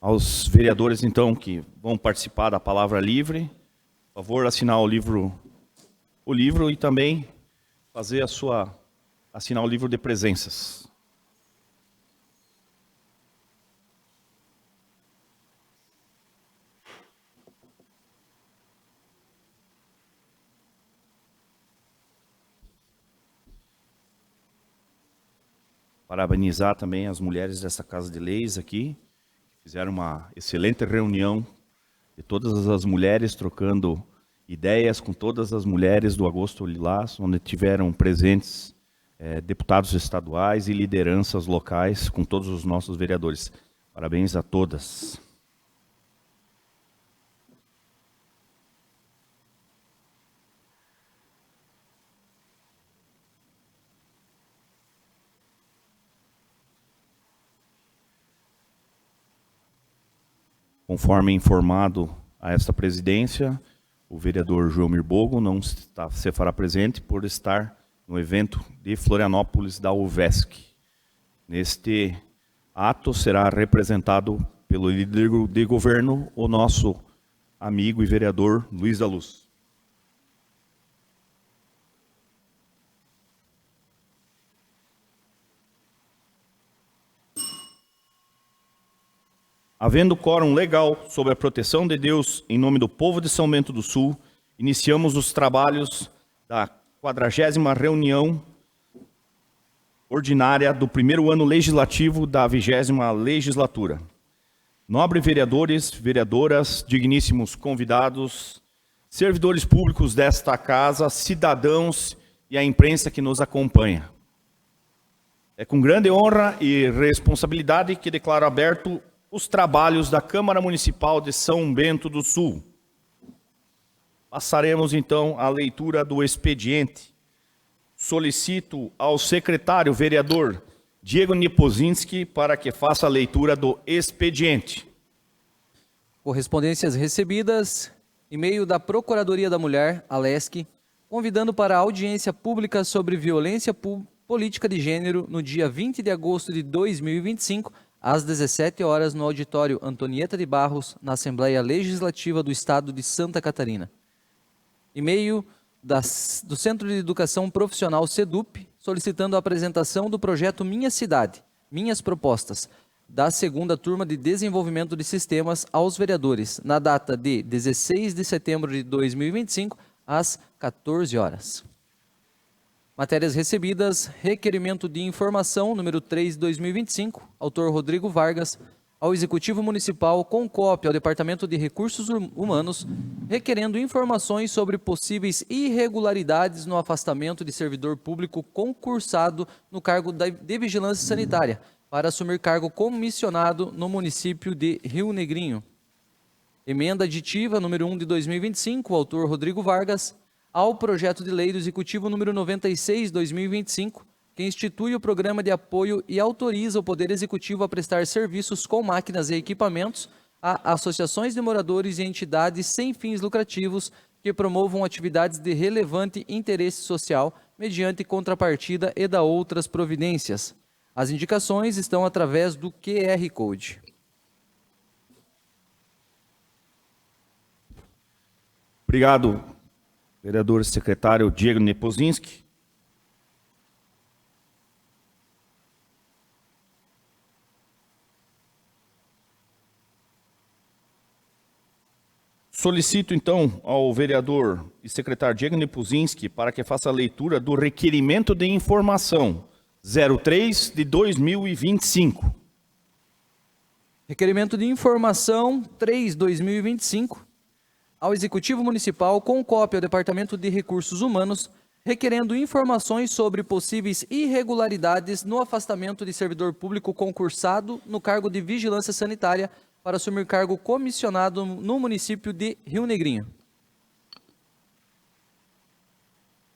Aos vereadores, então, que vão participar da palavra livre, por favor, assinar o livro e também assinar o livro de presenças. Parabenizar também as mulheres dessa Casa de Leis aqui, que fizeram uma excelente reunião de todas as mulheres, trocando ideias com todas as mulheres do Agosto Lilás, onde tiveram presentes deputados estaduais e lideranças locais com todos os nossos vereadores. Parabéns a todas. Conforme informado a esta presidência, o vereador Joelmir Bogo não se fará presente por estar no evento de Florianópolis da UVESC. Neste ato será representado pelo líder de governo, o nosso amigo e vereador Luiz da Luz. Havendo quórum legal sob a proteção de Deus, em nome do povo de São Bento do Sul, iniciamos os trabalhos da 40ª reunião ordinária do primeiro ano legislativo da 20ª legislatura. Nobres vereadores, vereadoras, digníssimos convidados, servidores públicos desta casa, cidadãos e a imprensa que nos acompanha. É com grande honra e responsabilidade que declaro aberto os trabalhos da Câmara Municipal de São Bento do Sul. Passaremos, então, à leitura do expediente. Solicito ao secretário vereador Diego Nepozinski para que faça a leitura do expediente. Correspondências recebidas, e-mail da Procuradoria da Mulher, Alesc, convidando para a audiência pública sobre violência política de gênero no dia 20 de agosto de 2025, às 17 horas, no auditório Antonieta de Barros, na Assembleia Legislativa do Estado de Santa Catarina. E-mail do Centro de Educação Profissional SEDUP, solicitando a apresentação do projeto Minha Cidade, Minhas Propostas, da segunda turma de Desenvolvimento de Sistemas aos vereadores, na data de 16 de setembro de 2025, às 14 horas. Matérias recebidas, requerimento de informação, número 3 de 2025, autor Rodrigo Vargas, ao Executivo Municipal com cópia ao Departamento de Recursos Humanos, requerendo informações sobre possíveis irregularidades no afastamento de servidor público concursado no cargo de Vigilância Sanitária, para assumir cargo comissionado no município de Rio Negrinho. Emenda aditiva, número 1 de 2025, autor Rodrigo Vargas, ao projeto de lei do Executivo número 96/2025, que institui o programa de apoio e autoriza o Poder Executivo a prestar serviços com máquinas e equipamentos a associações de moradores e entidades sem fins lucrativos que promovam atividades de relevante interesse social, mediante contrapartida e da outras providências. As indicações estão através do QR Code. Obrigado, vereador secretário Diego Nepozinski. Solicito, então, ao vereador e secretário Diego Nepozinski para que faça a leitura do requerimento de informação 03 de 2025. Requerimento de informação 3/2025. Ao Executivo Municipal com cópia ao Departamento de Recursos Humanos, requerendo informações sobre possíveis irregularidades no afastamento de servidor público concursado no cargo de Vigilância Sanitária para assumir cargo comissionado no município de Rio Negrinho.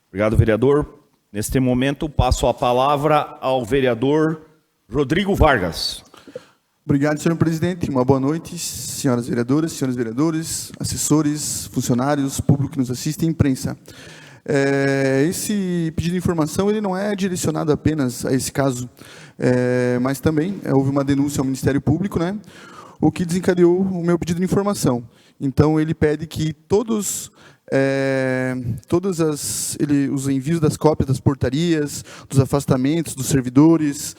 Obrigado, vereador. Neste momento, passo a palavra ao vereador Rodrigo Vargas. Obrigado, senhor presidente. Uma boa noite, senhoras vereadoras, senhores vereadores, assessores, funcionários, público que nos assiste e imprensa. Esse pedido de informação ele não é direcionado apenas a esse caso, mas também houve uma denúncia ao Ministério Público, né? o que desencadeou o meu pedido de informação. Então, ele pede que todos os envios das cópias das portarias, dos afastamentos, dos servidores,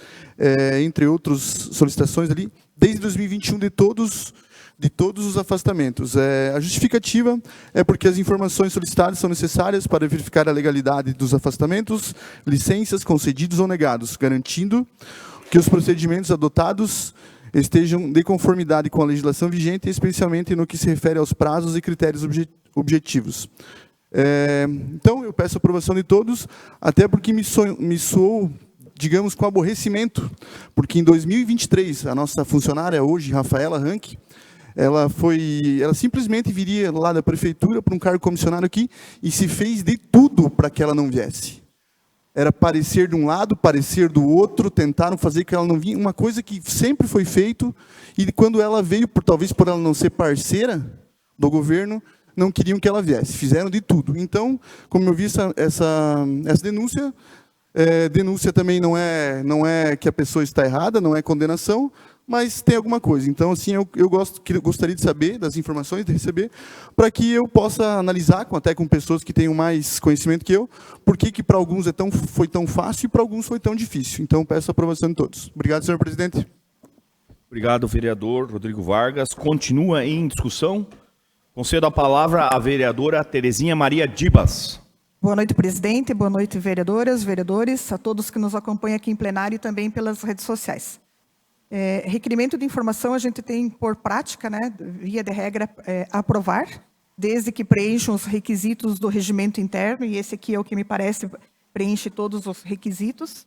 entre outras solicitações ali, desde 2021 de todos os afastamentos. A justificativa é porque as informações solicitadas são necessárias para verificar a legalidade dos afastamentos, licenças concedidos ou negados, garantindo que os procedimentos adotados estejam de conformidade com a legislação vigente, especialmente no que se refere aos prazos e critérios objetivos. Então, eu peço a aprovação de todos, até porque me soou, digamos, com aborrecimento, porque em 2023, a nossa funcionária hoje, Rafaela Rank, ela simplesmente viria lá da prefeitura para um cargo comissionado aqui e se fez de tudo para que ela não viesse. Era parecer de um lado, parecer do outro, tentaram fazer que ela não vinha, uma coisa que sempre foi feito, e quando ela veio, talvez por ela não ser parceira do governo, não queriam que ela viesse, fizeram de tudo. Então, como eu vi essa denúncia, denúncia também não é que a pessoa está errada, não é condenação, mas tem alguma coisa. Então, assim, eu gostaria de saber, das informações, de receber, para que eu possa analisar, até com pessoas que tenham mais conhecimento que eu, por que para alguns foi tão fácil e para alguns foi tão difícil. Então, peço a aprovação de todos. Obrigado, senhor presidente. Obrigado, vereador Rodrigo Vargas. Continua em discussão. Concedo a palavra à vereadora Terezinha Maria Dibas. Boa noite, presidente. Boa noite, vereadoras, vereadores, a todos que nos acompanham aqui em plenário e também pelas redes sociais. Requerimento de informação a gente tem por prática, né, via de regra, aprovar, desde que preencham os requisitos do regimento interno, e esse aqui é o que me parece preenche todos os requisitos.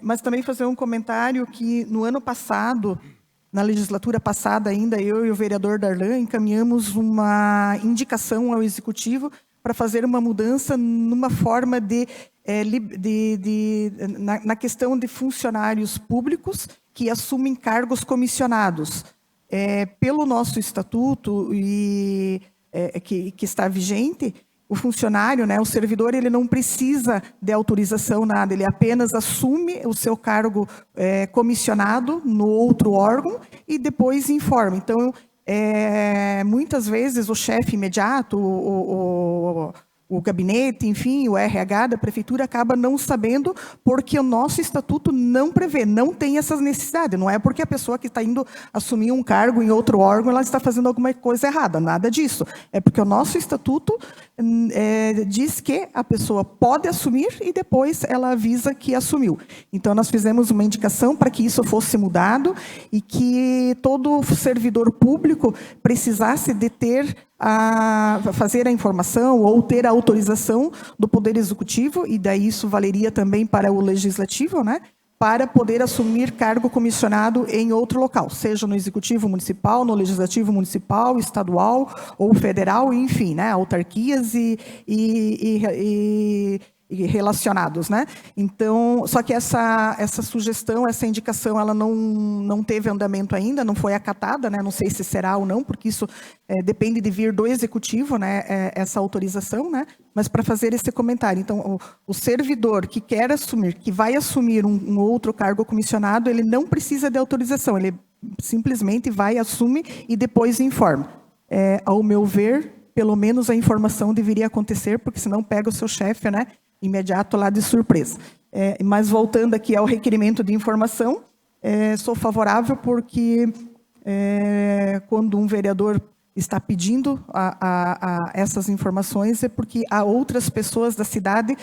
Mas também fazer um comentário que no ano passado, na legislatura passada ainda, eu e o vereador Darlan encaminhamos uma indicação ao Executivo para fazer uma mudança numa forma na questão de funcionários públicos que assumem cargos comissionados. Pelo nosso estatuto que está vigente, o funcionário, né, o servidor, ele não precisa de autorização, nada, ele apenas assume o seu cargo comissionado no outro órgão e depois informa. Então, muitas vezes o chefe imediato, o gabinete, enfim, o RH da prefeitura acaba não sabendo porque o nosso estatuto não prevê, não tem essa necessidade. Não é porque a pessoa que está indo assumir um cargo em outro órgão, ela está fazendo alguma coisa errada, nada disso. É porque o nosso estatuto diz que a pessoa pode assumir e depois ela avisa que assumiu. Então, nós fizemos uma indicação para que isso fosse mudado e que todo servidor público precisasse de ter fazer a informação ou ter a autorização do Poder Executivo, e daí isso valeria também para o Legislativo, né, para poder assumir cargo comissionado em outro local, seja no Executivo Municipal, no Legislativo Municipal, estadual ou federal, enfim, né, autarquias e relacionados, né? Então, só que essa sugestão, essa indicação, ela não teve andamento ainda, não foi acatada, né? Não sei se será ou não, porque isso depende de vir do executivo, né? Essa autorização, né? Mas para fazer esse comentário, então, o servidor que quer assumir, que vai assumir um outro cargo comissionado, ele não precisa de autorização, ele simplesmente vai, assume e depois informa. Ao meu ver, pelo menos a informação deveria acontecer, porque senão pega o seu chefe, né? Imediato lá de surpresa. Mas voltando aqui ao requerimento de informação, sou favorável porque quando um vereador está pedindo essas informações é porque há outras pessoas da cidade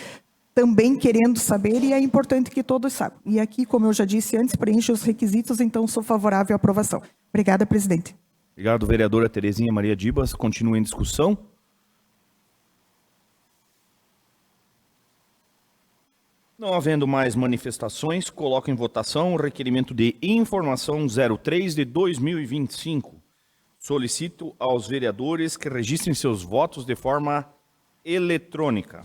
também querendo saber e é importante que todos saibam. E aqui, como eu já disse antes, preenche os requisitos, então sou favorável à aprovação. Obrigada, presidente. Obrigado, vereadora Terezinha Maria Dibas. Continua em discussão. Não havendo mais manifestações, coloco em votação o requerimento de informação 03 de 2025. Solicito aos vereadores que registrem seus votos de forma eletrônica.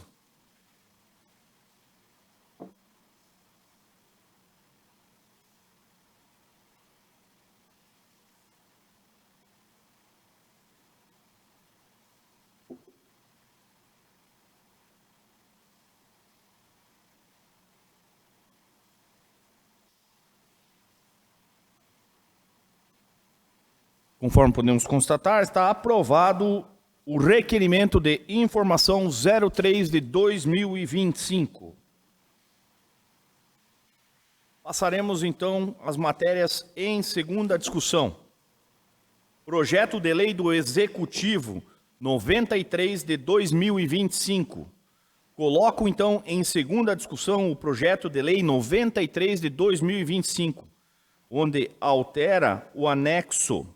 Conforme podemos constatar, está aprovado o requerimento de informação 03 de 2025. Passaremos, então, às matérias em segunda discussão. Projeto de Lei do Executivo 93 de 2025. Coloco, então, em segunda discussão o projeto de Lei 93 de 2025, onde altera o anexo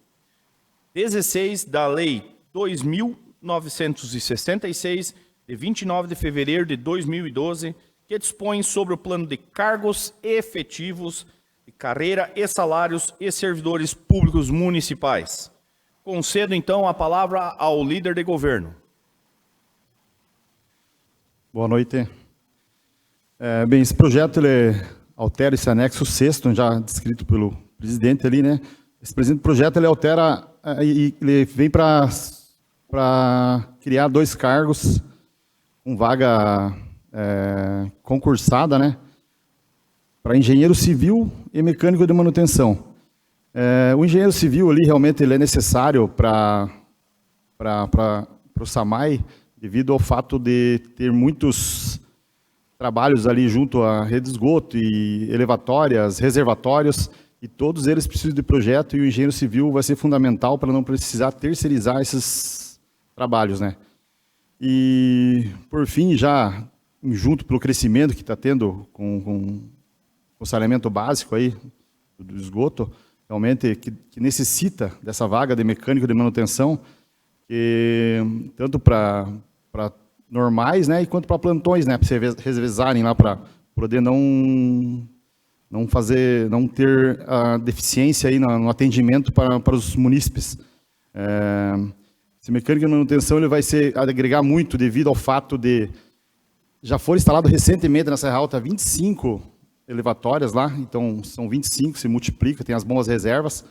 16 da Lei 2.966, de 29 de fevereiro de 2012, que dispõe sobre o plano de cargos efetivos de carreira e salários e servidores públicos municipais. Concedo, então, a palavra ao líder de governo. Boa noite. Bem, esse projeto ele altera esse anexo 6º, já descrito pelo presidente ali, né? Esse presente projeto ele altera e ele vem para criar 2 cargos com vaga concursada, né? Para engenheiro civil e mecânico de manutenção. O engenheiro civil ali realmente ele é necessário para o SAMAI, devido ao fato de ter muitos trabalhos ali junto à rede de esgoto e elevatórias, reservatórios, e todos eles precisam de projeto, e o engenheiro civil vai ser fundamental para não precisar terceirizar esses trabalhos, né? E, por fim, já junto pelo crescimento que está tendo com o saneamento básico aí do esgoto, realmente que necessita dessa vaga de mecânico de manutenção, tanto para normais, né, e quanto para plantões, né, para se revezarem lá, para poder não ter a deficiência aí no atendimento para os munícipes. Esse mecânico de manutenção ele vai agregar muito devido ao fato de já foram instalados recentemente na Serra Alta 25 elevatórias lá, então são 25, se multiplica, tem as bombas reservas,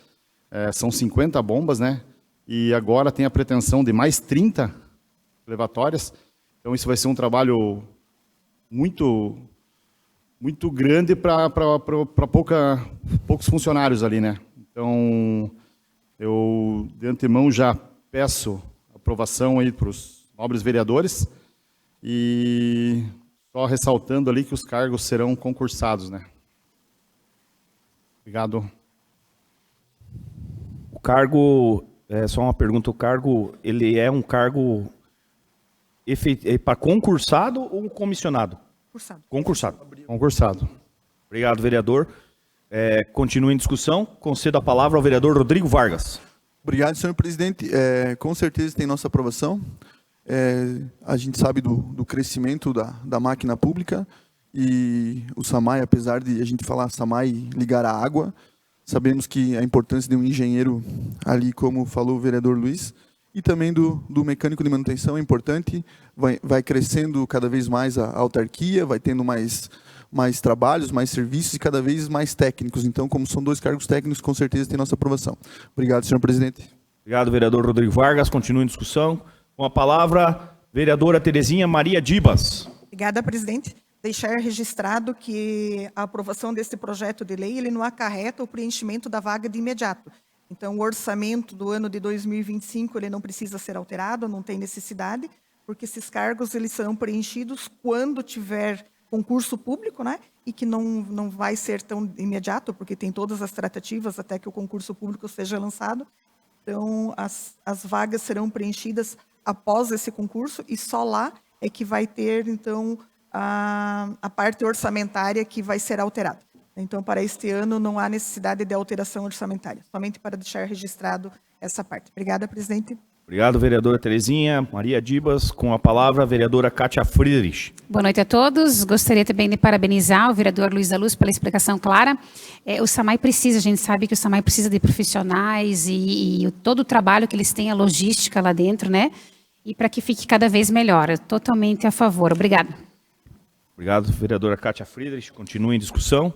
são 50 bombas, né? E agora tem a pretensão de mais 30 elevatórias, então isso vai ser um trabalho muito grande para poucos funcionários ali, né? Então, eu de antemão já peço aprovação aí para os nobres vereadores e só ressaltando ali que os cargos serão concursados, né? Obrigado. O cargo, só uma pergunta, o cargo, ele é um cargo para concursado ou comissionado? Concursado. Concursado. Obrigado, vereador. Continue em discussão. Concedo a palavra ao vereador Rodrigo Vargas. Obrigado, senhor presidente. Com certeza tem nossa aprovação. A gente sabe do crescimento da máquina pública e o SAMAI, apesar de a gente falar SAMAI ligar à água, sabemos que a importância de um engenheiro ali, como falou o vereador Luiz, e também do mecânico de manutenção é importante, vai crescendo cada vez mais a autarquia, vai tendo mais trabalhos, mais serviços e cada vez mais técnicos. Então, como são 2 cargos técnicos, com certeza tem nossa aprovação. Obrigado, senhor presidente. Obrigado, vereador Rodrigo Vargas. Continue em discussão. Com a palavra, vereadora Terezinha Maria Dibas. Obrigada, presidente. Deixar registrado que a aprovação desse projeto de lei ele não acarreta o preenchimento da vaga de imediato. Então, o orçamento do ano de 2025 ele não precisa ser alterado, não tem necessidade, porque esses cargos eles serão preenchidos quando tiver concurso público, né? E que não vai ser tão imediato, porque tem todas as tratativas até que o concurso público seja lançado. Então, as vagas serão preenchidas após esse concurso e só lá é que vai ter, então, a parte orçamentária que vai ser alterada. Então, para este ano, não há necessidade de alteração orçamentária, somente para deixar registrado essa parte. Obrigada, presidente. Obrigado, vereadora Terezinha Maria Dibas. Com a palavra, a vereadora Kátia Friedrich. Boa noite a todos. Gostaria também de parabenizar o vereador Luiz da Luz pela explicação clara. O SAMAI precisa, a gente sabe que o SAMAI precisa de profissionais e todo o trabalho que eles têm, a logística lá dentro, né? E para que fique cada vez melhor. Eu totalmente a favor. Obrigada. Obrigado, vereadora Kátia Friedrich. Continue em discussão.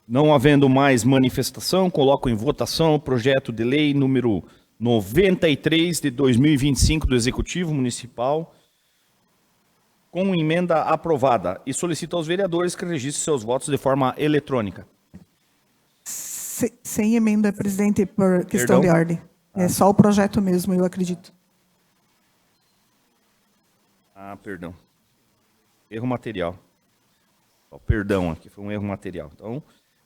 Não havendo mais manifestação, coloco em votação o projeto de lei número 93 de 2025 do Executivo Municipal, com emenda aprovada. E solicito aos vereadores que registrem seus votos de forma eletrônica. Sem emenda, presidente, por questão Perdão? de ordem. É só o projeto mesmo, eu acredito. Ah, perdão. Erro material. Perdão, aqui foi um erro material.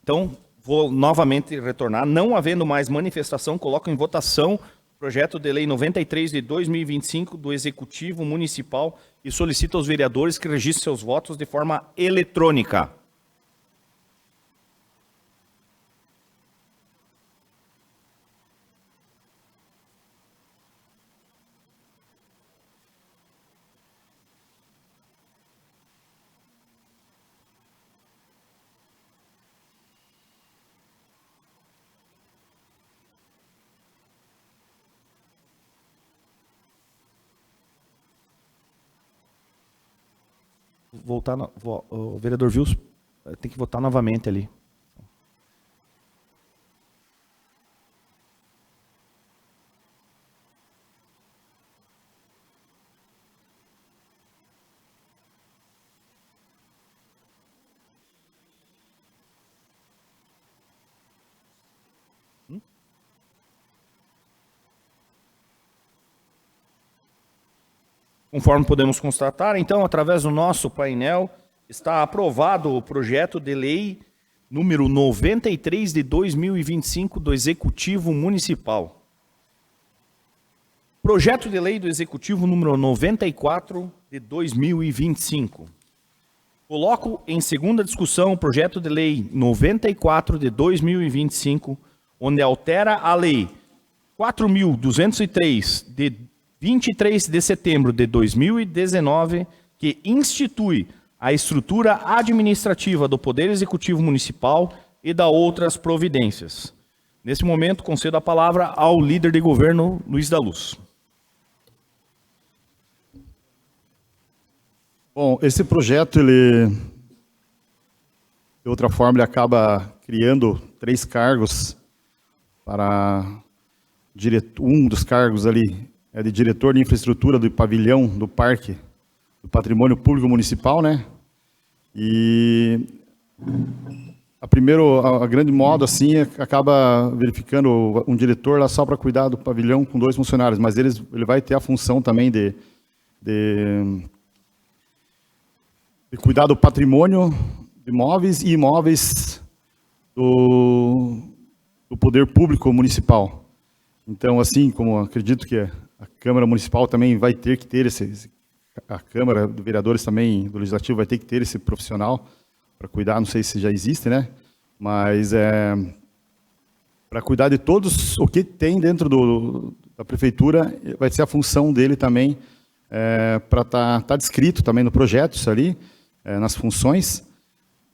Então, vou novamente retornar. Não havendo mais manifestação, coloco em votação o projeto de lei 93 de 2025 do Executivo Municipal e solicito aos vereadores que registrem seus votos de forma eletrônica. O vereador Vils tem que votar novamente ali. Conforme podemos constatar, então, através do nosso painel, está aprovado o projeto de lei número 93 de 2025 do Executivo Municipal. Projeto de lei do Executivo número 94 de 2025. Coloco em segunda discussão o projeto de lei 94 de 2025, onde altera a lei 4.203 de 23 de setembro de 2019, que institui a estrutura administrativa do Poder Executivo Municipal e da outras providências. Nesse momento, concedo a palavra ao líder de governo, Luiz da Luz. Bom, esse projeto, ele, de outra forma, ele acaba criando 3 cargos para um dos cargos ali é de diretor de infraestrutura do pavilhão do Parque do Patrimônio Público Municipal, né? E a grande modo assim acaba verificando um diretor lá só para cuidar do pavilhão com 2 funcionários, mas ele vai ter a função também de cuidar do patrimônio de imóveis e imóveis do poder público municipal. Então, assim como acredito que a Câmara Municipal também vai ter que ter a Câmara de Vereadores também, do Legislativo, vai ter que ter esse profissional para cuidar, não sei se já existe, né? Mas para cuidar de todos o que tem dentro da Prefeitura, vai ser a função dele também, para tá descrito também no projeto, isso ali, nas funções.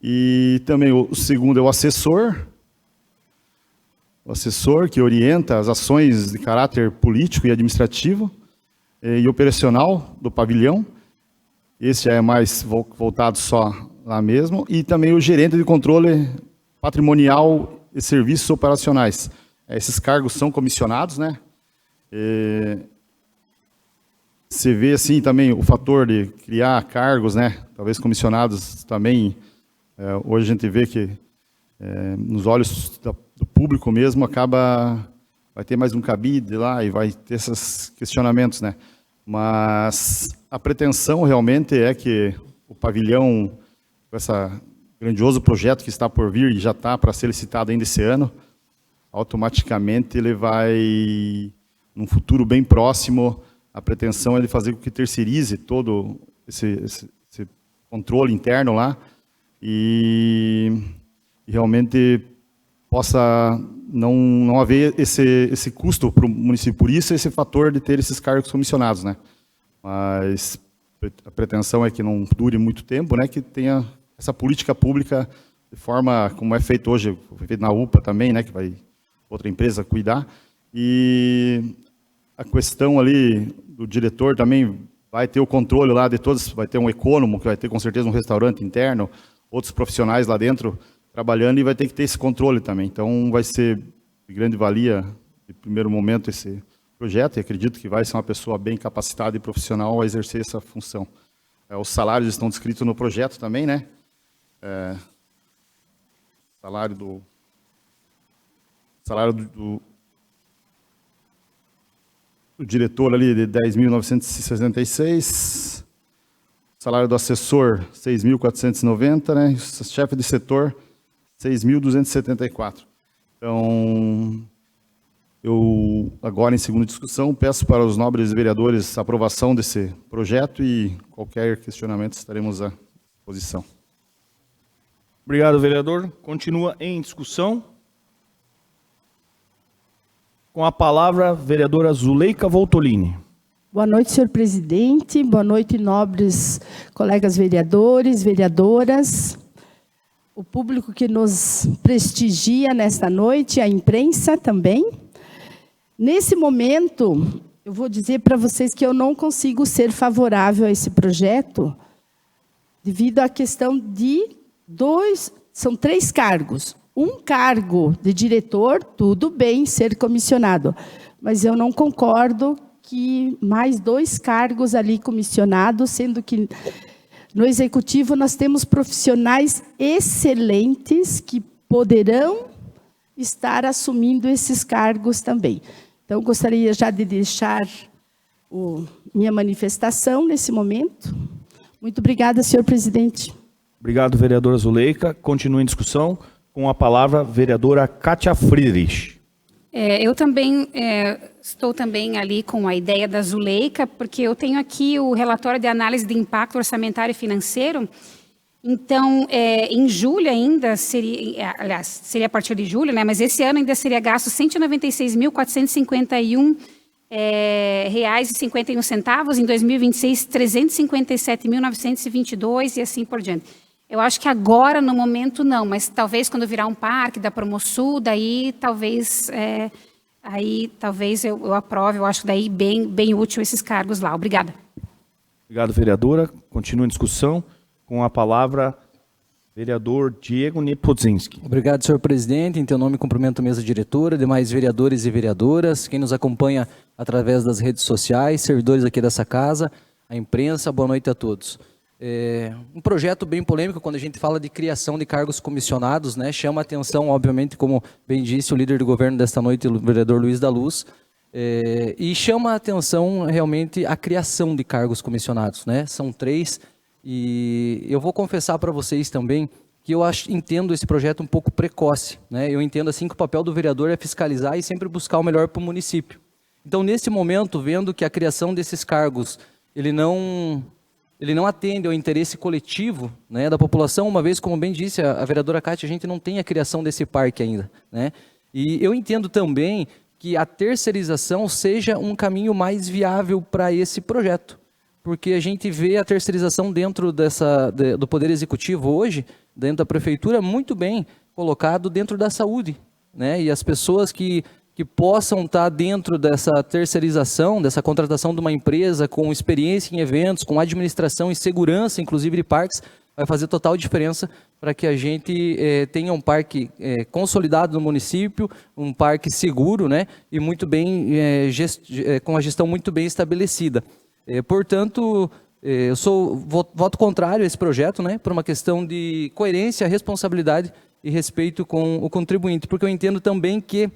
E também o segundo é o assessor que orienta as ações de caráter político e administrativo e operacional do pavilhão. Esse já é mais voltado só lá mesmo. E também o gerente de controle patrimonial e serviços operacionais. Esses cargos são comissionados, né? Você vê assim também o fator de criar cargos, né? Talvez comissionados também. Hoje a gente vê que nos olhos do público mesmo, vai ter mais um cabide lá e vai ter esses questionamentos, né? Mas a pretensão realmente é que o pavilhão, com esse grandioso projeto que está por vir e já está para ser licitado ainda esse ano, automaticamente ele vai, num futuro bem próximo, a pretensão é de fazer com que terceirize todo esse controle interno lá e realmente possa não haver esse custo para o município. Por isso, esse fator de ter esses cargos comissionados, né? Mas a pretensão é que não dure muito tempo, né? Que tenha essa política pública de forma como é feito hoje, foi feito na UPA também, né? Que vai outra empresa cuidar. E a questão ali do diretor também vai ter o controle lá de todos, vai ter um econômico, que vai ter com certeza um restaurante interno, outros profissionais lá dentro trabalhando e vai ter que ter esse controle também. Então, vai ser de grande valia, de primeiro momento, esse projeto, e acredito que vai ser uma pessoa bem capacitada e profissional a exercer essa função. Os salários estão descritos no projeto também, né? Salário do diretor ali de 10.966, salário do assessor 6.490, né? Chefe de setor 6.274. Então, eu agora em segunda discussão peço para os nobres vereadores a aprovação desse projeto e qualquer questionamento estaremos à disposição. Obrigado, vereador. Continua em discussão. Com a palavra, a vereadora Zuleika Voltolini. Boa noite, senhor presidente. Boa noite, nobres colegas vereadores, vereadoras. O público que nos prestigia nesta noite, a imprensa também. Nesse momento, eu vou dizer para vocês que eu não consigo ser favorável a esse projeto, devido à questão de são 3 cargos. Um cargo de diretor, tudo bem ser comissionado, mas eu não concordo que mais 2 cargos ali comissionados, sendo que no executivo nós temos profissionais excelentes que poderão estar assumindo esses cargos também. Então, gostaria já de deixar minha manifestação nesse momento. Muito obrigada, senhor presidente. Obrigado, vereadora Zuleika. Continua em discussão. Com a palavra, a vereadora Kátia Friedrich. Eu também estou também ali com a ideia da Zuleika, porque eu tenho aqui o relatório de análise de impacto orçamentário e financeiro. Então, em julho ainda, seria a partir de julho, né? Mas esse ano ainda seria gasto R$ 196.451 reais e 51 centavos, em 2026 R$ 357.922 e assim por diante. Eu acho que agora, no momento, não, mas talvez quando virar um parque da Promosul, daí talvez eu aprove, eu acho daí bem útil esses cargos lá. Obrigada. Obrigado, vereadora. Continua em discussão. Com a palavra, vereador Diego Nepodzinski. Obrigado, senhor presidente. Em teu nome, cumprimento a mesa diretora, demais vereadores e vereadoras, quem nos acompanha através das redes sociais, servidores aqui dessa casa, a imprensa, boa noite a todos. Um projeto bem polêmico quando a gente fala de criação de cargos comissionados, né? Chama a atenção, obviamente, como bem disse o líder do governo desta noite, o vereador Luiz da Luz, e chama a atenção realmente a criação de cargos comissionados, né? São 3, e eu vou confessar para vocês também que eu entendo esse projeto um pouco precoce, né? Eu entendo assim que o papel do vereador é fiscalizar e sempre buscar o melhor para o município. Então, nesse momento, vendo que a criação desses cargos, ele não atende ao interesse coletivo, né, da população, uma vez, como bem disse a vereadora Kátia, a gente não tem a criação desse parque ainda, né? E eu entendo também que a terceirização seja um caminho mais viável para esse projeto, porque a gente vê a terceirização dentro do Poder Executivo hoje, dentro da Prefeitura, muito bem colocado dentro da saúde, né? E as pessoas que possam estar dentro dessa terceirização, dessa contratação de uma empresa com experiência em eventos, com administração e segurança, inclusive de parques, vai fazer total diferença para que a gente tenha um parque consolidado no município, um parque seguro, né? E muito bem, com a gestão muito bem estabelecida. Portanto, eu voto contrário a esse projeto, né? Por uma questão de coerência, responsabilidade e respeito com o contribuinte, porque eu entendo também que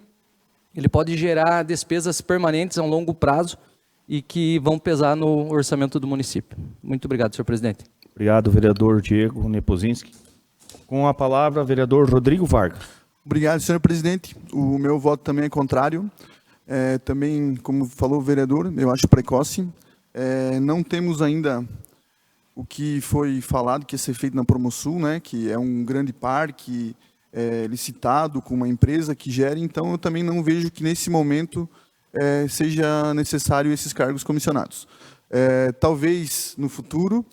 ele pode gerar despesas permanentes a um longo prazo e que vão pesar no orçamento do município. Muito obrigado, senhor presidente. Obrigado, vereador Diego Nepodzinski. Com a palavra, vereador Rodrigo Vargas. Obrigado, senhor presidente. O meu voto também é contrário. Também, como falou o vereador, eu acho precoce. Não temos ainda o que foi falado, que ia ser feito na Promosul, né, que é um grande parque licitado com uma empresa que gere, então eu também não vejo que nesse momento seja necessário esses cargos comissionados. Talvez no futuro,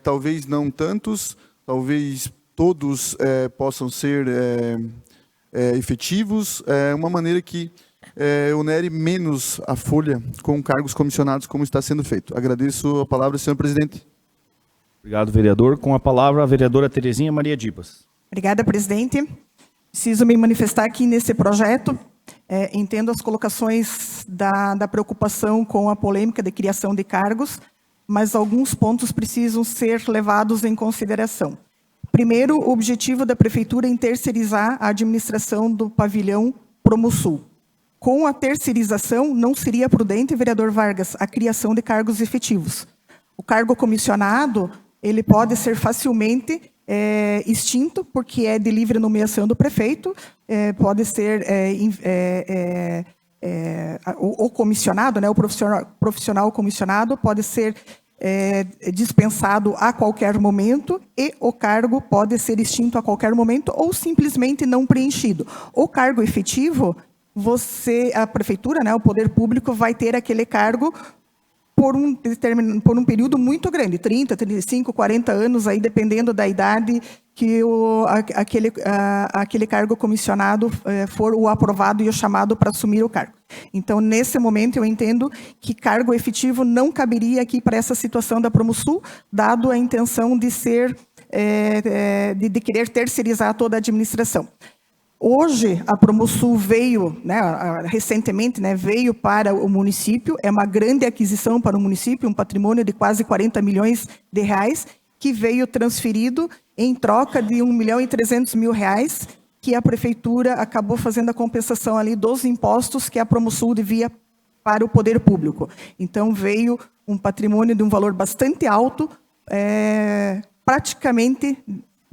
talvez não tantos, talvez todos possam ser efetivos, uma maneira que onere menos a folha com cargos comissionados, como está sendo feito. Agradeço a palavra, senhor presidente. Obrigado, vereador. Com a palavra, a vereadora Terezinha Maria Dibas. Obrigada, presidente. Preciso me manifestar aqui nesse projeto. Entendo as colocações da preocupação com a polêmica de criação de cargos, mas alguns pontos precisam ser levados em consideração. Primeiro, o objetivo da Prefeitura em terceirizar a administração do pavilhão Promosul. Com a terceirização, não seria prudente, vereador Vargas, a criação de cargos efetivos. O cargo comissionado, ele pode ser facilmente extinto, porque é de livre nomeação do prefeito, pode ser o comissionado, né, o profissional comissionado pode ser dispensado a qualquer momento e o cargo pode ser extinto a qualquer momento ou simplesmente não preenchido. O cargo efetivo, a prefeitura, né, o poder público, vai ter aquele cargo por um período muito grande, 30, 35, 40 anos, aí, dependendo da idade que aquele cargo comissionado for o aprovado e o chamado para assumir o cargo. Então, nesse momento, eu entendo que cargo efetivo não caberia aqui para essa situação da Promosul, dado a intenção de de querer terceirizar toda a administração. Hoje, a Promosul veio, né, recentemente, né, veio para o município, é uma grande aquisição para o município, um patrimônio de quase 40 milhões de reais, que veio transferido em troca de R$1.300.000, que a Prefeitura acabou fazendo a compensação ali dos impostos que a Promosul devia para o poder público. Então, veio um patrimônio de um valor bastante alto, praticamente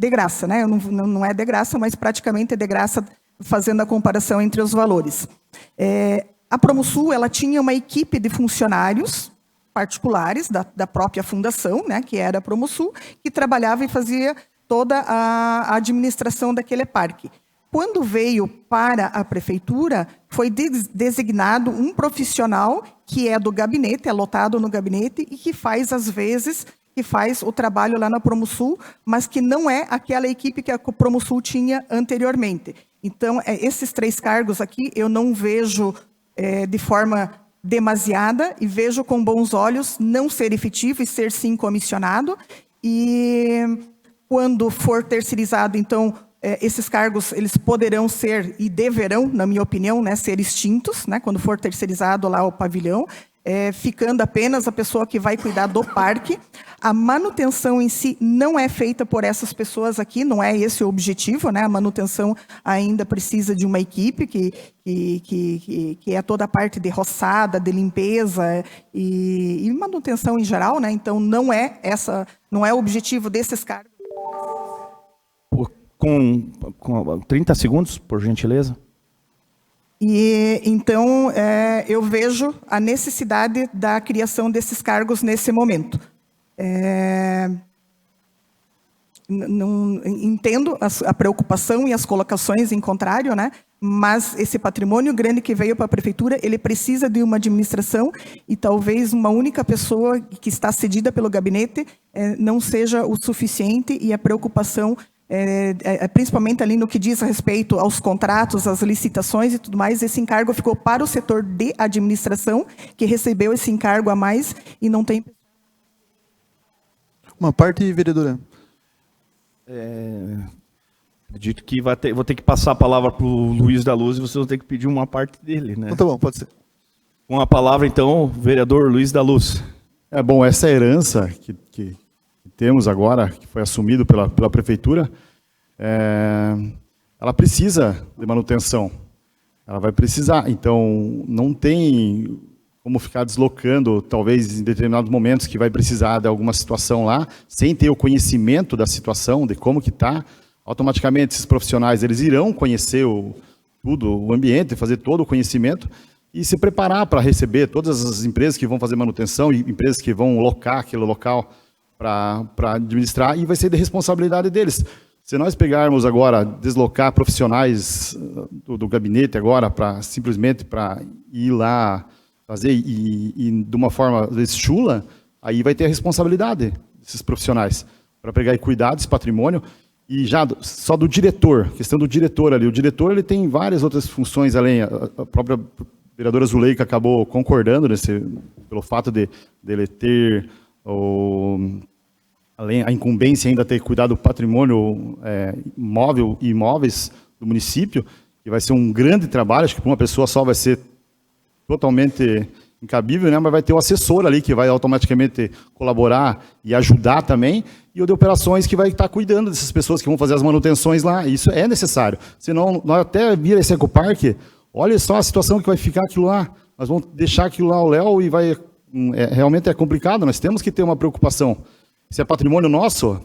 de graça, né? Não é de graça, mas praticamente é de graça, fazendo a comparação entre os valores. A Promosul, ela tinha uma equipe de funcionários particulares da própria fundação, né, que era a Promosul, que trabalhava e fazia toda a administração daquele parque. Quando veio para a prefeitura, foi designado um profissional que é do gabinete, é lotado no gabinete e que faz, às vezes, o trabalho lá na Promosul, mas que não é aquela equipe que a Promosul tinha anteriormente. Então, esses 3 cargos aqui, eu não vejo de forma demasiada e vejo com bons olhos não ser efetivo e ser, sim, comissionado. E quando for terceirizado, então, esses cargos, eles poderão ser e deverão, na minha opinião, né, ser extintos, né, quando for terceirizado lá o pavilhão, ficando apenas a pessoa que vai cuidar do parque. A manutenção em si não é feita por essas pessoas aqui, não é esse o objetivo, né? A manutenção ainda precisa de uma equipe que é toda a parte de roçada, de limpeza e manutenção em geral, né? Então, não é o objetivo desses cargos. Com 30 segundos, por gentileza. E, então, eu vejo a necessidade da criação desses cargos nesse momento. Não entendo a preocupação e as colocações em contrário, né? Mas esse patrimônio grande que veio para a prefeitura, ele precisa de uma administração e talvez uma única pessoa que está cedida pelo gabinete não seja o suficiente, e a preocupação principalmente ali no que diz respeito aos contratos, às licitações e tudo mais, esse encargo ficou para o setor de administração, que recebeu esse encargo a mais e não tem... Uma parte, vereadora. Acredito que vou ter que passar a palavra para o Luiz da Luz e vocês vão ter que pedir uma parte dele, né? Então, tá bom, pode ser. Com a palavra, então, o vereador Luiz da Luz. Bom, essa herança que temos agora, que foi assumido pela prefeitura, ela precisa de manutenção. Ela vai precisar, então não tem como ficar deslocando, talvez em determinados momentos que vai precisar de alguma situação lá, sem ter o conhecimento da situação, de como que está. Automaticamente esses profissionais, eles irão conhecer o ambiente, fazer todo o conhecimento e se preparar para receber todas as empresas que vão fazer manutenção e empresas que vão locar aquele local para administrar, e vai ser de responsabilidade deles. Se nós pegarmos agora, deslocar profissionais do gabinete agora simplesmente para ir lá fazer e de uma forma às vezes chula, aí vai ter a responsabilidade desses profissionais para pegar e cuidar desse patrimônio. E já só do diretor, questão do diretor ali. O diretor, ele tem várias outras funções além. A própria vereadora Zuleika acabou concordando pelo fato de ele ter além a incumbência ainda ter cuidado do patrimônio móvel e imóveis do município, que vai ser um grande trabalho. Acho que para uma pessoa só vai ser totalmente incabível, né? Mas vai ter o assessor ali que vai automaticamente colaborar e ajudar também, e o de operações que vai estar cuidando dessas pessoas que vão fazer as manutenções lá. Isso é necessário. Senão, nós até vira esse ecoparque, olha só a situação que vai ficar aquilo lá. Nós vamos deixar aquilo lá ao léu e vai... realmente é complicado, nós temos que ter uma preocupação. Isso é patrimônio nosso,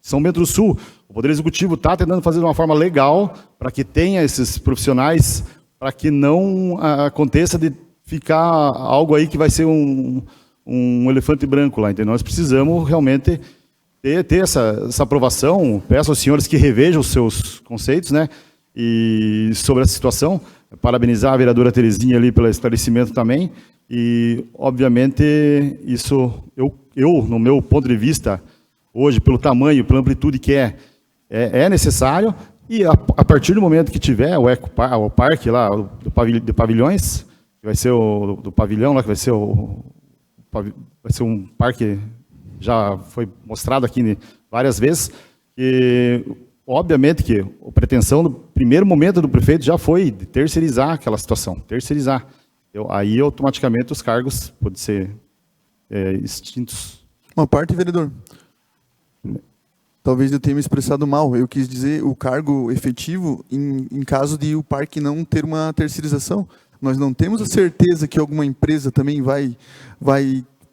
São Bento do Sul. O Poder Executivo está tentando fazer de uma forma legal para que tenha esses profissionais, para que não aconteça de ficar algo aí que vai ser um elefante branco lá, entendeu? Nós precisamos realmente ter essa aprovação. Peço aos senhores que revejam os seus conceitos, né? E sobre essa situação, parabenizar a vereadora Terezinha ali pelo esclarecimento também. E, obviamente, isso, eu, no meu ponto de vista, hoje, pelo tamanho, pela amplitude que é necessário, e a partir do momento que tiver o parque lá, de pavilhões, que vai ser do pavilhão lá, que vai ser um parque, já foi mostrado aqui várias vezes, e, obviamente, que a pretensão do primeiro momento do prefeito já foi de terceirizar aquela situação, terceirizar. Aí, automaticamente, os cargos podem ser extintos. Uma parte, vereador. Talvez eu tenha me expressado mal. Eu quis dizer o cargo efetivo em caso de o parque não ter uma terceirização. Nós não temos a certeza que alguma empresa também vai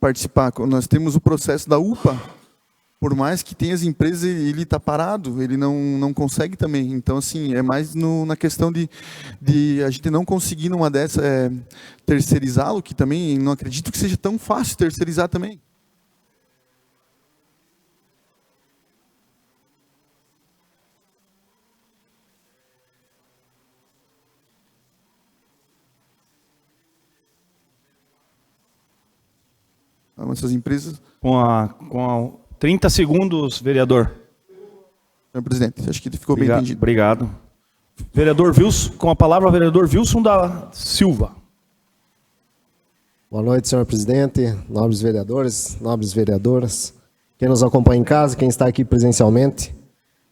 participar. Nós temos o processo da UPA. Por mais que tenha as empresas, ele está parado, ele não consegue também. Então, assim, é mais na questão de a gente não conseguir numa dessa terceirizá-lo, que também não acredito que seja tão fácil terceirizar também. Essas empresas... Com 30 segundos, vereador. Senhor presidente, acho que ficou bem entendido. Obrigado. Vereador Wilson, com a palavra, vereador Wilson da Silva. Boa noite, senhor presidente, nobres vereadores, nobres vereadoras, quem nos acompanha em casa, quem está aqui presencialmente.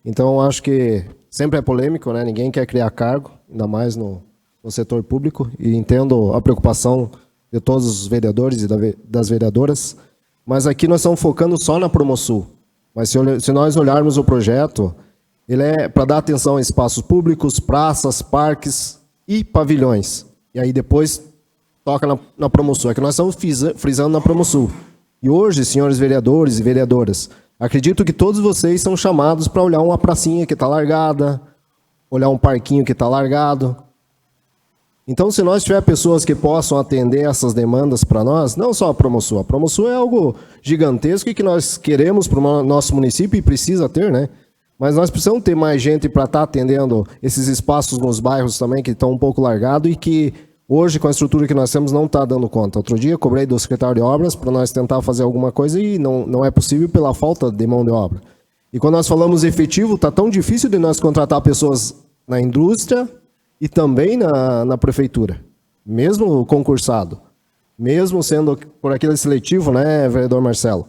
Então, acho que sempre é polêmico, né? Ninguém quer criar cargo, ainda mais no setor público, e entendo a preocupação de todos os vereadores e das vereadoras, mas aqui nós estamos focando só na Promosul. Mas se nós olharmos o projeto, ele é para dar atenção a espaços públicos, praças, parques e pavilhões. E aí depois toca na Promosul. É que nós estamos frisando na Promosul. E hoje, senhores vereadores e vereadoras, acredito que todos vocês são chamados para olhar uma pracinha que está largada, olhar um parquinho que está largado. Então, se nós tiver pessoas que possam atender essas demandas para nós, não só a Promosul é algo gigantesco e que nós queremos para o nosso município e precisa ter, né? Mas nós precisamos ter mais gente para estar atendendo esses espaços nos bairros também que estão um pouco largados e que hoje, com a estrutura que nós temos, não está dando conta. Outro dia, cobrei do secretário de obras para nós tentar fazer alguma coisa e não é possível pela falta de mão de obra. E quando nós falamos efetivo, está tão difícil de nós contratar pessoas na indústria e também na prefeitura, mesmo concursado, mesmo sendo por aquele seletivo, né, vereador Marcelo?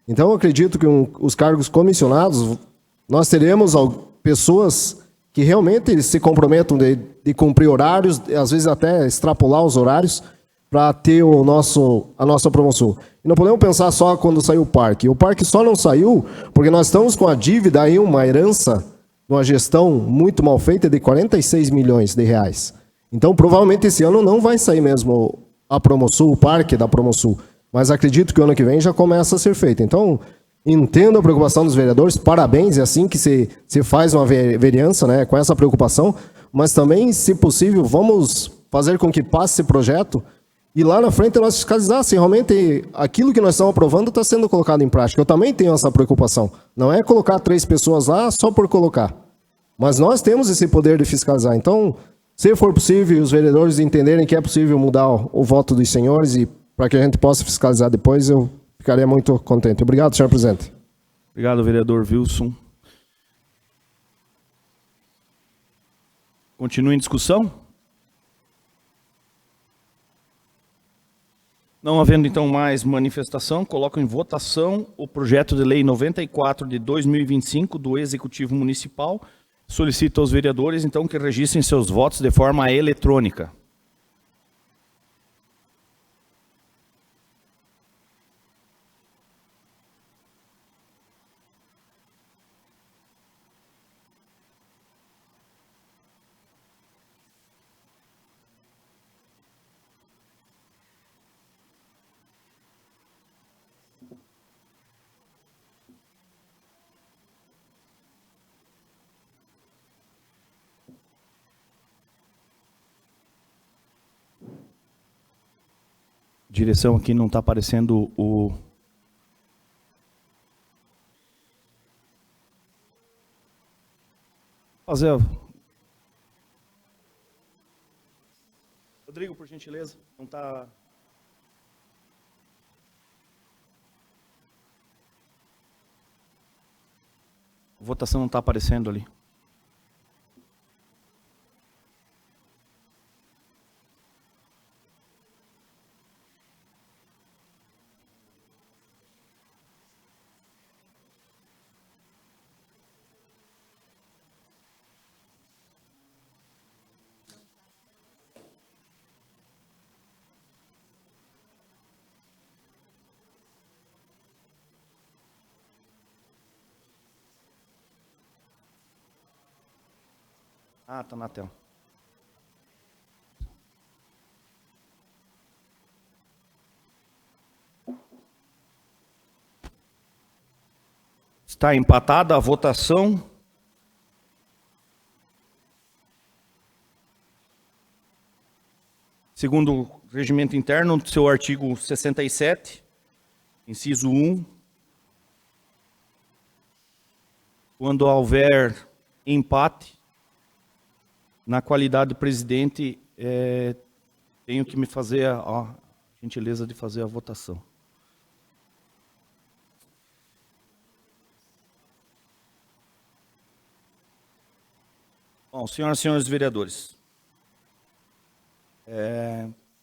Então, eu acredito que os cargos comissionados, nós teremos pessoas que realmente se comprometam de cumprir horários, às vezes até extrapolar os horários, para ter a nossa Promosul. E não podemos pensar só quando saiu o parque. O parque só não saiu porque nós estamos com a dívida aí, uma herança, uma gestão muito mal feita de 46 milhões de reais. Então, provavelmente, esse ano não vai sair mesmo a Promosul, o parque da Promosul. Mas acredito que o ano que vem já começa a ser feito. Então, entendo a preocupação dos vereadores, parabéns, é assim que se faz uma vereança, né, com essa preocupação, mas também, se possível, vamos fazer com que passe esse projeto e lá na frente nós fiscalizar se realmente aquilo que nós estamos aprovando está sendo colocado em prática. Eu também tenho essa preocupação. Não é colocar 3 pessoas lá só por colocar. Mas nós temos esse poder de fiscalizar. Então, se for possível, os vereadores entenderem que é possível mudar o voto dos senhores e para que a gente possa fiscalizar depois, eu ficaria muito contente. Obrigado, senhor presidente. Obrigado, vereador Wilson. Continua em discussão? Não havendo, então, mais manifestação, coloco em votação o projeto de lei 94 de 2025 do Executivo Municipal. Solicito aos vereadores, então, que registrem seus votos de forma eletrônica. Direção, aqui não está aparecendo o... Fazer... Rodrigo, por gentileza, não está... A votação não está aparecendo ali. Ah, está na tela. Está empatada a votação. Segundo o regimento interno, seu artigo 67, inciso 1, quando houver empate, na qualidade de presidente, tenho que me fazer a gentileza de fazer a votação. Bom, senhoras e senhores vereadores,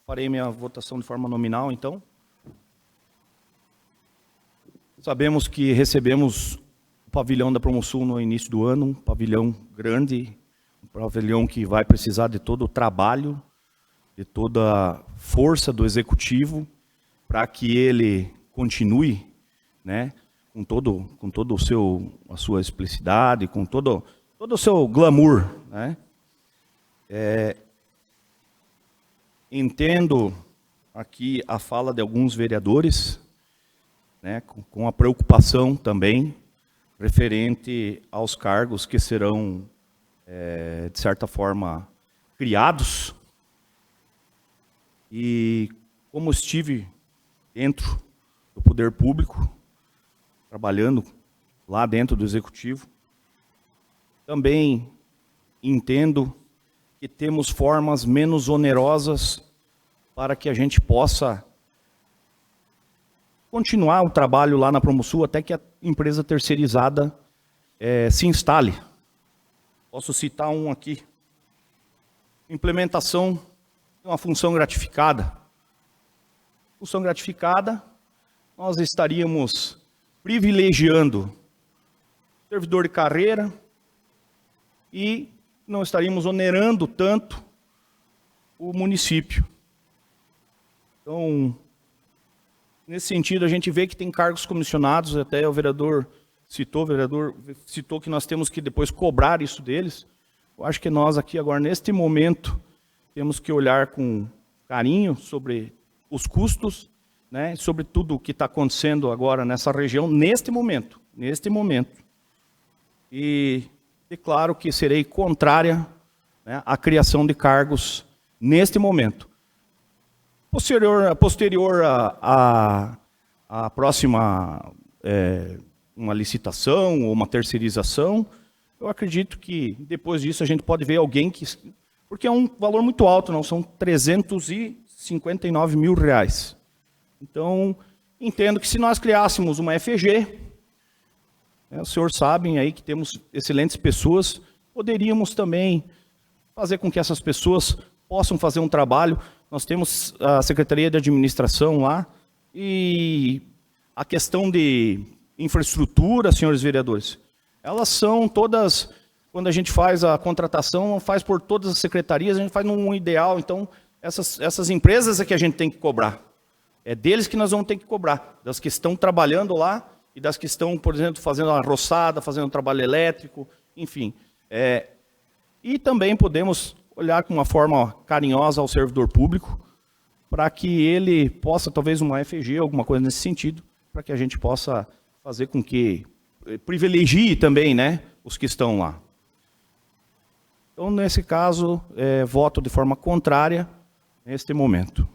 farei minha votação de forma nominal, então. Sabemos que recebemos o pavilhão da Promosul no início do ano, um pavilhão grande, um pavilhão que vai precisar de todo o trabalho, de toda a força do executivo, para que ele continue, né, com todo a sua explicidade, com todo o seu glamour, né? Entendo aqui a fala de alguns vereadores, né, com a preocupação também referente aos cargos que serão, de certa forma, criados. E como estive dentro do poder público, trabalhando lá dentro do executivo, também entendo que temos formas menos onerosas para que a gente possa continuar o trabalho lá na Promosul até que a empresa terceirizada se instale. Posso citar um aqui. Implementação de uma função gratificada. Função gratificada, nós estaríamos privilegiando o servidor de carreira e não estaríamos onerando tanto o município. Então, nesse sentido, a gente vê que tem cargos comissionados, até o vereador citou que nós temos que depois cobrar isso deles. Eu acho que nós aqui agora, neste momento, temos que olhar com carinho sobre os custos, né, sobre tudo o que está acontecendo agora nessa região, neste momento. E claro que serei contrária, né, à criação de cargos neste momento. Posterior à próxima uma licitação ou uma terceirização, eu acredito que depois disso a gente pode ver alguém que... Porque é um valor muito alto, não? São R$359 mil. Então, entendo que se nós criássemos uma FG, os senhores sabem aí que temos excelentes pessoas, poderíamos também fazer com que essas pessoas possam fazer um trabalho. Nós temos a Secretaria de Administração lá e a questão de infraestrutura, senhores vereadores, elas são todas, quando a gente faz a contratação, faz por todas as secretarias, a gente faz num ideal, então essas empresas é que a gente tem que cobrar. É deles que nós vamos ter que cobrar, das que estão trabalhando lá e das que estão, por exemplo, fazendo a roçada, fazendo um trabalho elétrico, enfim. E também podemos olhar com uma forma carinhosa ao servidor público, para que ele possa, talvez uma FG, alguma coisa nesse sentido, para que a gente possa fazer com que privilegie também, né, os que estão lá. Então, nesse caso, voto de forma contrária neste momento.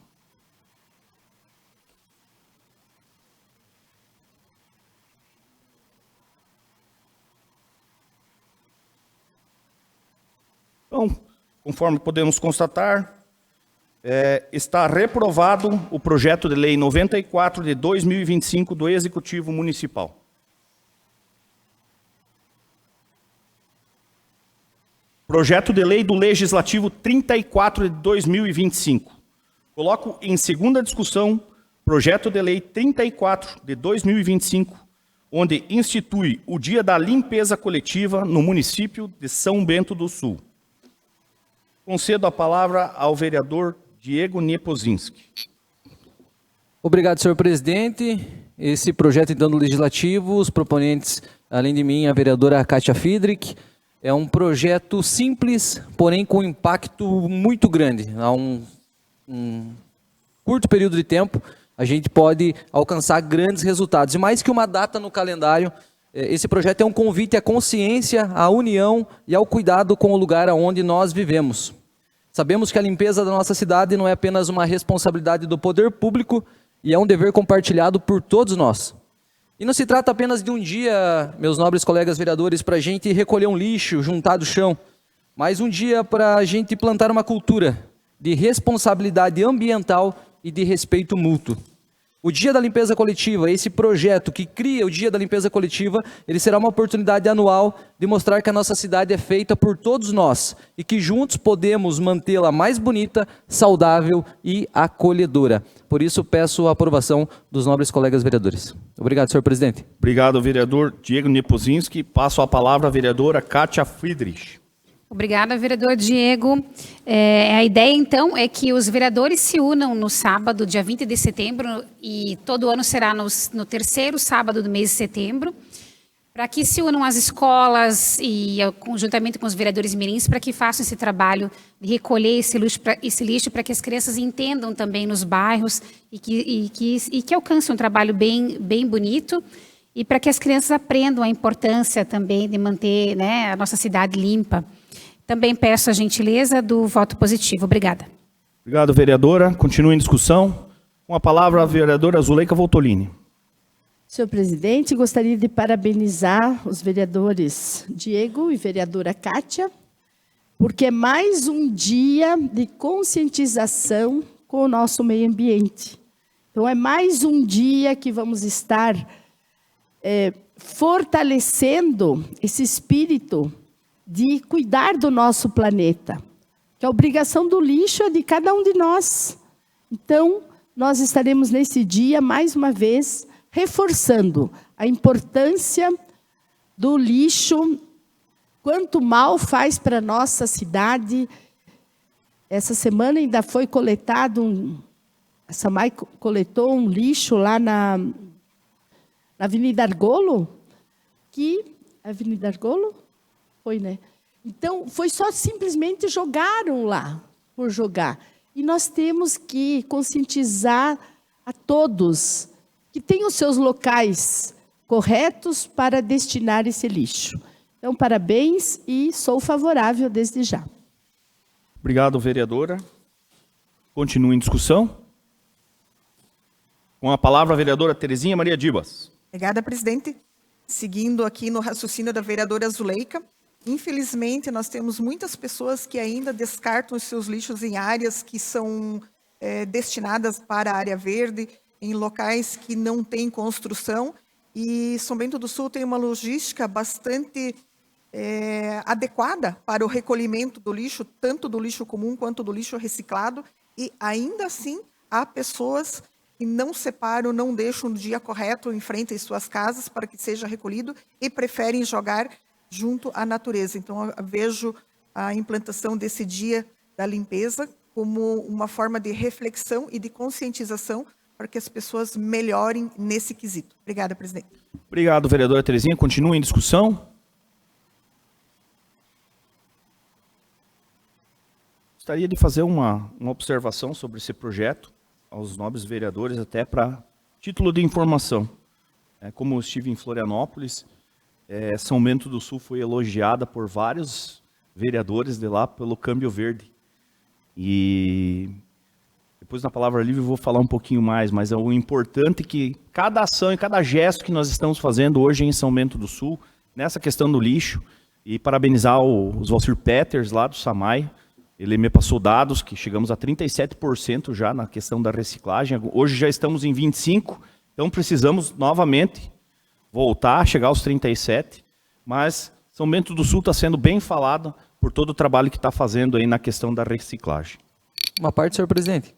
Então, conforme podemos constatar, está reprovado o projeto de lei 94 de 2025 do Executivo Municipal. Projeto de lei do Legislativo 34 de 2025. Coloco em segunda discussão projeto de lei 34 de 2025, onde institui o Dia da Limpeza Coletiva no município de São Bento do Sul. Concedo a palavra ao vereador Diego Niepozinski. Obrigado, senhor presidente. Esse projeto, então, do Legislativo, os proponentes, além de mim, a vereadora Kátia Friedrich, é um projeto simples, porém com impacto muito grande. Há um curto período de tempo, a gente pode alcançar grandes resultados. E mais que uma data no calendário, esse projeto é um convite à consciência, à união e ao cuidado com o lugar onde nós vivemos. Sabemos que a limpeza da nossa cidade não é apenas uma responsabilidade do poder público e é um dever compartilhado por todos nós. E não se trata apenas de um dia, meus nobres colegas vereadores, para a gente recolher um lixo, juntar do chão, mas um dia para a gente plantar uma cultura de responsabilidade ambiental e de respeito mútuo. O Dia da Limpeza Coletiva, esse projeto que cria o Dia da Limpeza Coletiva, ele será uma oportunidade anual de mostrar que a nossa cidade é feita por todos nós e que juntos podemos mantê-la mais bonita, saudável e acolhedora. Por isso, peço a aprovação dos nobres colegas vereadores. Obrigado, senhor presidente. Obrigado, vereador Diego Niepozinski. Passo a palavra à vereadora Kátia Friedrich. Obrigada, vereador Diego. A ideia, então, é que os vereadores se unam no sábado, dia 20 de setembro, e todo ano será no terceiro sábado do mês de setembro, para que se unam as escolas e conjuntamente com os vereadores mirins, para que façam esse trabalho de recolher esse lixo para que as crianças entendam também nos bairros e que alcancem um trabalho bem bonito, e para que as crianças aprendam a importância também de manter, né, a nossa cidade limpa. Também peço a gentileza do voto positivo. Obrigada. Obrigado, vereadora. Continua em discussão. Com a palavra, a vereadora Zuleika Voltolini. Senhor presidente, gostaria de parabenizar os vereadores Diego e vereadora Kátia, porque é mais um dia de conscientização com o nosso meio ambiente. Então, é mais um dia que vamos estar fortalecendo esse espírito de cuidar do nosso planeta, que a obrigação do lixo é de cada um de nós. Então, nós estaremos nesse dia, mais uma vez, reforçando a importância do lixo, quanto mal faz para a nossa cidade. Essa semana ainda foi coletado, a SAMAI coletou um lixo lá na Avenida Argolo, Avenida Argolo? Foi, né? Então, foi só simplesmente jogaram lá, por jogar. E nós temos que conscientizar a todos que têm os seus locais corretos para destinar esse lixo. Então, parabéns e sou favorável desde já. Obrigado, vereadora. Continua em discussão. Com a palavra, a vereadora Terezinha Maria Dibas. Obrigada, presidente. Seguindo aqui no raciocínio da vereadora Zuleika, infelizmente, nós temos muitas pessoas que ainda descartam os seus lixos em áreas que são destinadas para a área verde, em locais que não têm construção. E São Bento do Sul tem uma logística bastante adequada para o recolhimento do lixo, tanto do lixo comum quanto do lixo reciclado. E ainda assim, há pessoas que não separam, não deixam no dia correto em frente às suas casas para que seja recolhido e preferem jogar junto à natureza. Então, eu vejo a implantação desse dia da limpeza como uma forma de reflexão e de conscientização para que as pessoas melhorem nesse quesito. Obrigada, presidente. Obrigado, vereadora Terezinha. Continua em discussão. Gostaria de fazer uma observação sobre esse projeto aos nobres vereadores, até para título de informação. Como eu estive em Florianópolis, São Bento do Sul foi elogiada por vários vereadores de lá pelo Câmbio Verde. E depois na palavra livre eu vou falar um pouquinho mais, mas é o importante que cada ação e cada gesto que nós estamos fazendo hoje em São Bento do Sul, nessa questão do lixo, E parabenizar o Oswalcir Peters, lá do SAMAI. Ele me passou dados que chegamos a 37% já na questão da reciclagem. Hoje já estamos em 25%, então precisamos novamente voltar a chegar aos 37%. Mas São Bento do Sul está sendo bem falado por todo o trabalho que está fazendo aí na questão da reciclagem. Uma parte, senhor presidente.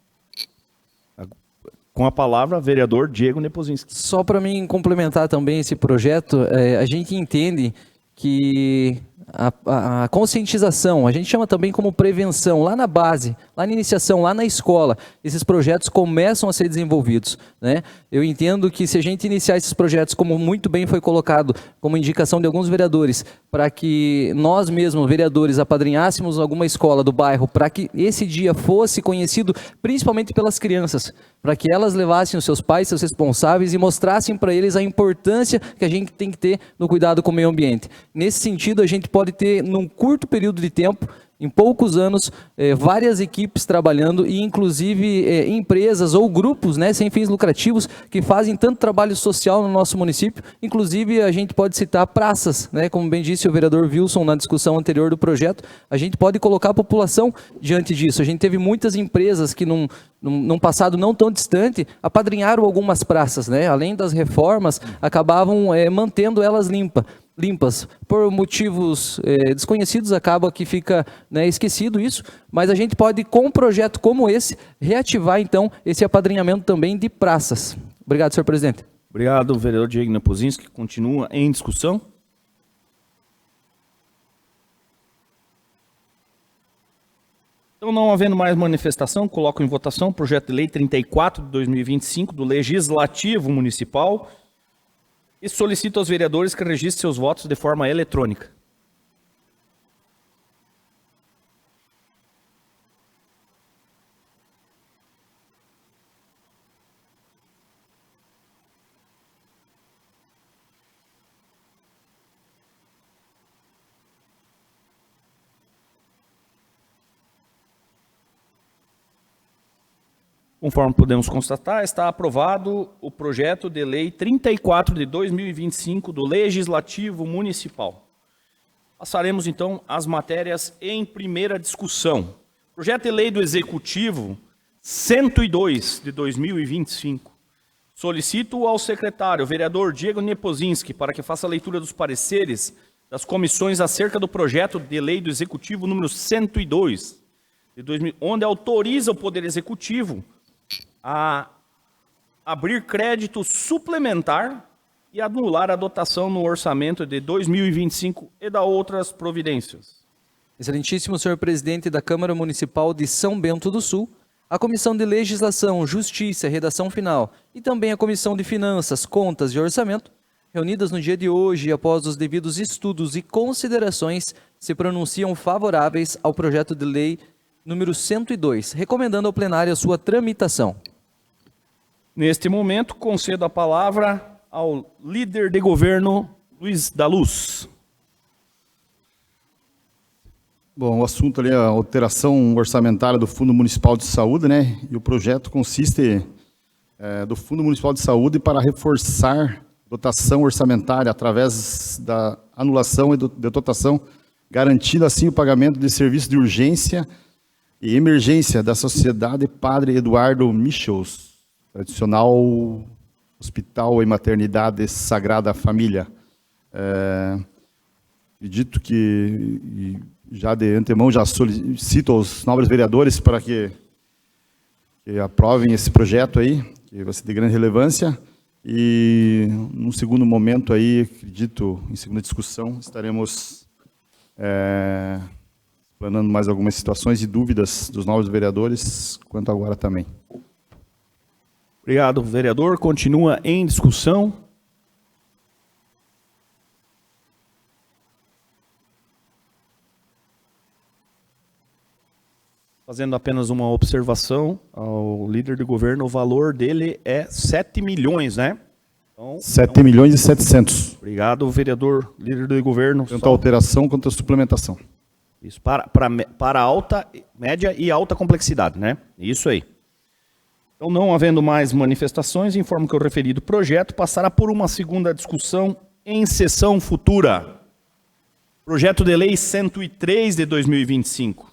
Com a palavra, vereador Diego Nepozinski. Só para mim complementar também esse projeto, a gente entende que a conscientização, a gente chama também como prevenção, lá na base, lá na iniciação, lá na escola, esses projetos começam a ser desenvolvidos, né? Eu entendo que se a gente iniciar esses projetos, como muito bem foi colocado, como indicação de alguns vereadores, para que nós mesmos, vereadores, apadrinhássemos alguma escola do bairro, para que esse dia fosse conhecido principalmente pelas crianças, para que elas levassem os seus pais, seus responsáveis, e mostrassem para eles a importância que a gente tem que ter no cuidado com o meio ambiente. Nesse sentido, a gente pode ter, num curto período de tempo, em poucos anos, várias equipes trabalhando e, inclusive, empresas ou grupos, né, sem fins lucrativos que fazem tanto trabalho social no nosso município. Inclusive, a gente pode citar praças, né, como bem disse o vereador Wilson na discussão anterior do projeto, a gente pode colocar a população diante disso. A gente teve muitas empresas que, num passado não tão distante, apadrinharam algumas praças, né, além das reformas, acabavam mantendo elas limpas. Por motivos desconhecidos, acaba que fica, né, esquecido isso, mas a gente pode, com um projeto como esse, reativar então esse apadrinhamento também de praças. Obrigado, senhor presidente. Obrigado, vereador Diego Nepozinski, que continua em discussão. Então, não havendo mais manifestação, coloco em votação o projeto de lei 34 de 2025 do Legislativo Municipal, e solicito aos vereadores que registrem seus votos de forma eletrônica. Conforme podemos constatar, está aprovado o projeto de lei 34 de 2025 do Legislativo Municipal. Passaremos, então, às matérias em primeira discussão. Projeto de lei do Executivo 102 de 2025. Solicito ao secretário, vereador Diego Nepozinski, para que faça a leitura dos pareceres das comissões acerca do projeto de lei do Executivo número 102 de 2000, onde autoriza o Poder Executivo a abrir crédito suplementar e anular a dotação no orçamento de 2025 e da outras providências. Excelentíssimo senhor presidente da Câmara Municipal de São Bento do Sul, a Comissão de Legislação, Justiça e Redação Final e também a Comissão de Finanças, Contas e Orçamento, reunidas no dia de hoje e após os devidos estudos e considerações, se pronunciam favoráveis ao projeto de lei número 102, recomendando ao plenário a sua tramitação. Neste momento, concedo a palavra ao líder de governo, Luiz da Luz. Bom, o assunto ali é a alteração orçamentária do Fundo Municipal de Saúde, né? E o projeto consiste do Fundo Municipal de Saúde para reforçar dotação orçamentária através da anulação e de dotação, garantindo assim o pagamento de serviços de urgência e emergência da Sociedade Padre Eduardo Michels, tradicional Hospital e Maternidade Sagrada Família. Acredito que, já de antemão, já solicito aos nobres vereadores para que aprovem esse projeto aí, que vai ser de grande relevância. E, num segundo momento aí, acredito, em segunda discussão, estaremos explanando mais algumas situações e dúvidas dos novos vereadores, quanto agora também. Obrigado, vereador. Continua em discussão. Fazendo apenas uma observação ao líder de governo, o valor dele é 7 milhões, né? Então, 7 milhões e 700. Obrigado, vereador, líder de governo. Tanto a alteração quanto a suplementação. Isso, para alta, média e alta complexidade, né? Isso aí. Então, não havendo mais manifestações, informo que o referido projeto passará por uma segunda discussão em sessão futura. Projeto de Lei 103 de 2025.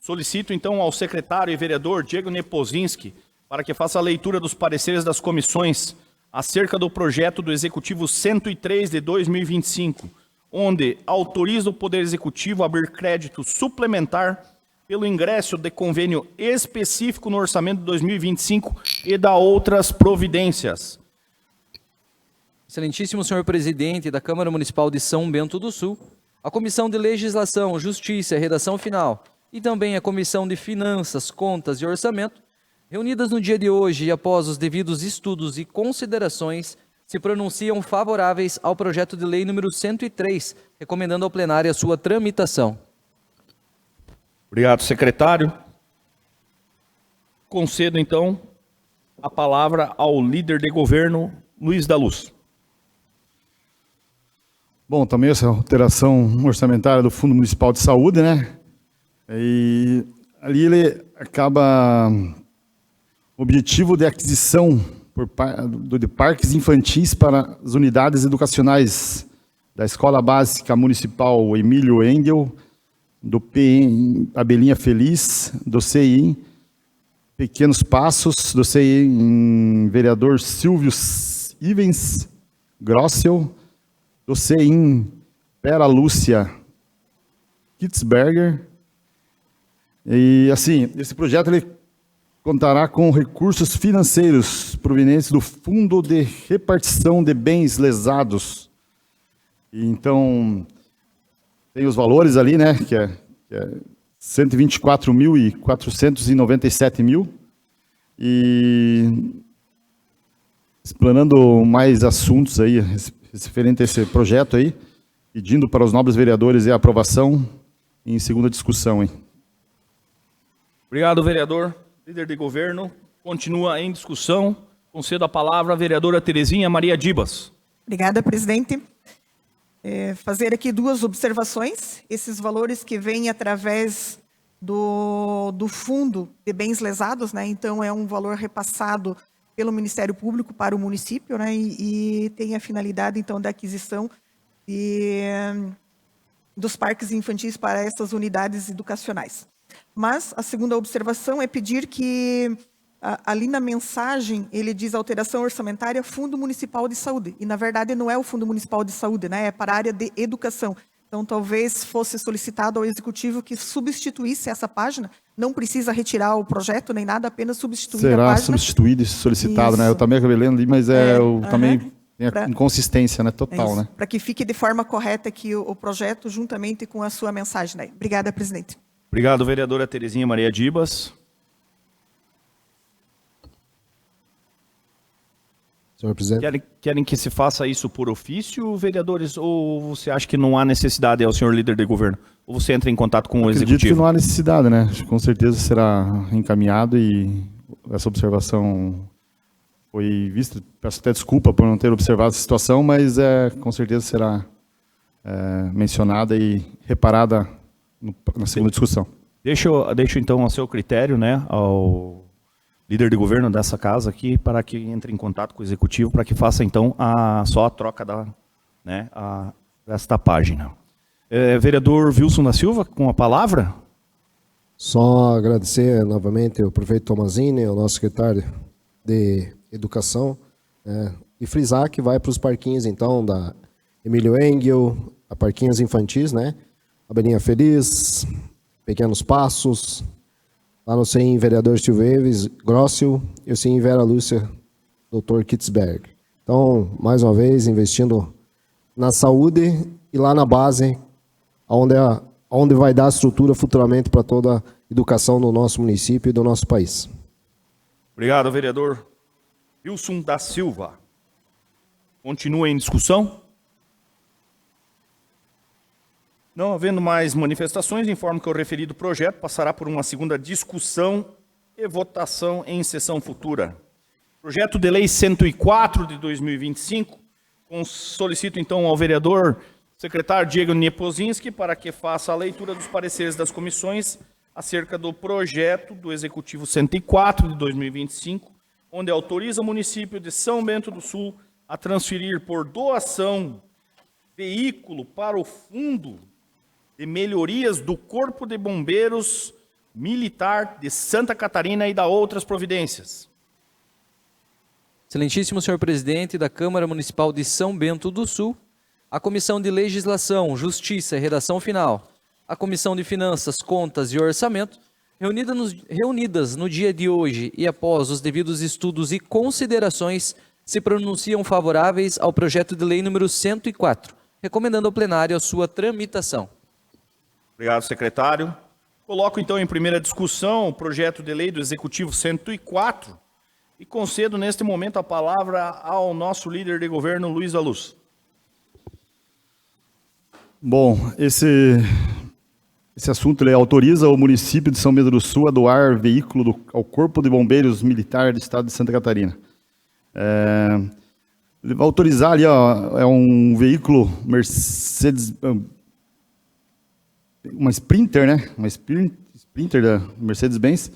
Solicito, então, ao secretário e vereador Diego Nepozinski para que faça a leitura dos pareceres das comissões acerca do projeto do Executivo 103 de 2025, onde autoriza o Poder Executivo a abrir crédito suplementar pelo ingresso de convênio específico no orçamento de 2025 e da outras providências. Excelentíssimo senhor presidente da Câmara Municipal de São Bento do Sul, a Comissão de Legislação, Justiça e Redação Final e também a Comissão de Finanças, Contas e Orçamento, reunidas no dia de hoje e após os devidos estudos e considerações, se pronunciam favoráveis ao projeto de lei número 103, recomendando ao plenário a sua tramitação. Obrigado, secretário. Concedo, então, a palavra ao líder de governo, Luiz da Luz. Bom, também essa alteração orçamentária do Fundo Municipal de Saúde, né? E ali ele acaba o objetivo de aquisição de parques infantis para as unidades educacionais da Escola Básica Municipal Emílio Engel, do PEM Abelhinha Feliz, do CI Pequenos Passos, do CI em vereador Silvio Ivens Grossel, do CI Pera Lúcia Kitzberger. E assim, esse projeto ele contará com recursos financeiros provenientes do Fundo de Repartição de Bens Lesados. E então, tem os valores ali, né, que é 124.497 mil. E explanando mais assuntos aí, referente a esse projeto aí, pedindo para os nobres vereadores a aprovação em segunda discussão, hein. Obrigado, vereador. Líder de governo, continua em discussão. Concedo a palavra à vereadora Terezinha Maria Dibas. Obrigada, presidente. Fazer aqui duas observações. Esses valores que vêm através do Fundo de Bens Lesados, né? Então, é um valor repassado pelo Ministério Público para o município, né? E tem a finalidade, então, da aquisição dos parques infantis para essas unidades educacionais. Mas a segunda observação é pedir que, ali na mensagem, ele diz alteração orçamentária Fundo Municipal de Saúde. E, na verdade, não é o Fundo Municipal de Saúde, né? É para a área de educação. Então, talvez fosse solicitado ao Executivo que substituísse essa página. Não precisa retirar o projeto nem nada, apenas substituir a página. Será substituído e solicitado, né? Eu também acabei lendo ali, mas também tem a inconsistência, né? Total, né? Para que fique de forma correta aqui o projeto, juntamente com a sua mensagem, né? Obrigada, presidente. Obrigado, vereadora Terezinha Maria Dibas. Senhor presidente. Querem que se faça isso por ofício, vereadores, ou você acha que não há necessidade, ao senhor líder de governo? Ou você entra em contato com o Executivo? Acredito que não há necessidade, né? Com certeza será encaminhado e essa observação foi vista. Peço até desculpa por não ter observado essa situação, mas com certeza será mencionada e reparada na segunda discussão. Deixo então a seu critério, né, ao líder de governo dessa casa aqui, para que entre em contato com o Executivo, para que faça então só a troca desta página. Vereador Wilson da Silva, com a palavra. Só agradecer novamente ao prefeito Tomazini, ao nosso secretário de Educação, e frisar que vai para os parquinhos então da Emílio Engel, a parquinhos infantis, né? Abelhinha Feliz, Pequenos Passos, lá no CEM vereador Silvio Eves Grossel e o CEM Vera Lúcia, Dr. Kitzberg. Então, mais uma vez, investindo na saúde e lá na base, onde vai dar estrutura futuramente para toda a educação do nosso município e do nosso país. Obrigado, vereador Wilson da Silva. Continua em discussão? Não havendo mais manifestações, informo que o referido projeto passará por uma segunda discussão e votação em sessão futura. Projeto de Lei 104 de 2025, solicito então ao vereador secretário Diego Nepozinski para que faça a leitura dos pareceres das comissões acerca do projeto do Executivo 104 de 2025, onde autoriza o município de São Bento do Sul a transferir por doação veículo para o Fundo de melhorias do Corpo de Bombeiros Militar de Santa Catarina e da outras providências. Excelentíssimo senhor presidente da Câmara Municipal de São Bento do Sul, a Comissão de Legislação, Justiça e Redação Final, a Comissão de Finanças, Contas e Orçamento, reunidas no dia de hoje e após os devidos estudos e considerações, se pronunciam favoráveis ao projeto de lei número 104, recomendando ao plenário a sua tramitação. Obrigado, secretário. Coloco, então, em primeira discussão o projeto de lei do Executivo 104 e concedo, neste momento, a palavra ao nosso líder de governo, Luiz da Luz. Bom, esse assunto ele autoriza o município de São Bento do Sul a doar veículo ao Corpo de Bombeiros Militar do Estado de Santa Catarina. Ele vai autorizar ali, ó, é um veículo Mercedes, uma Sprinter, né? Uma Sprinter da Mercedes-Benz.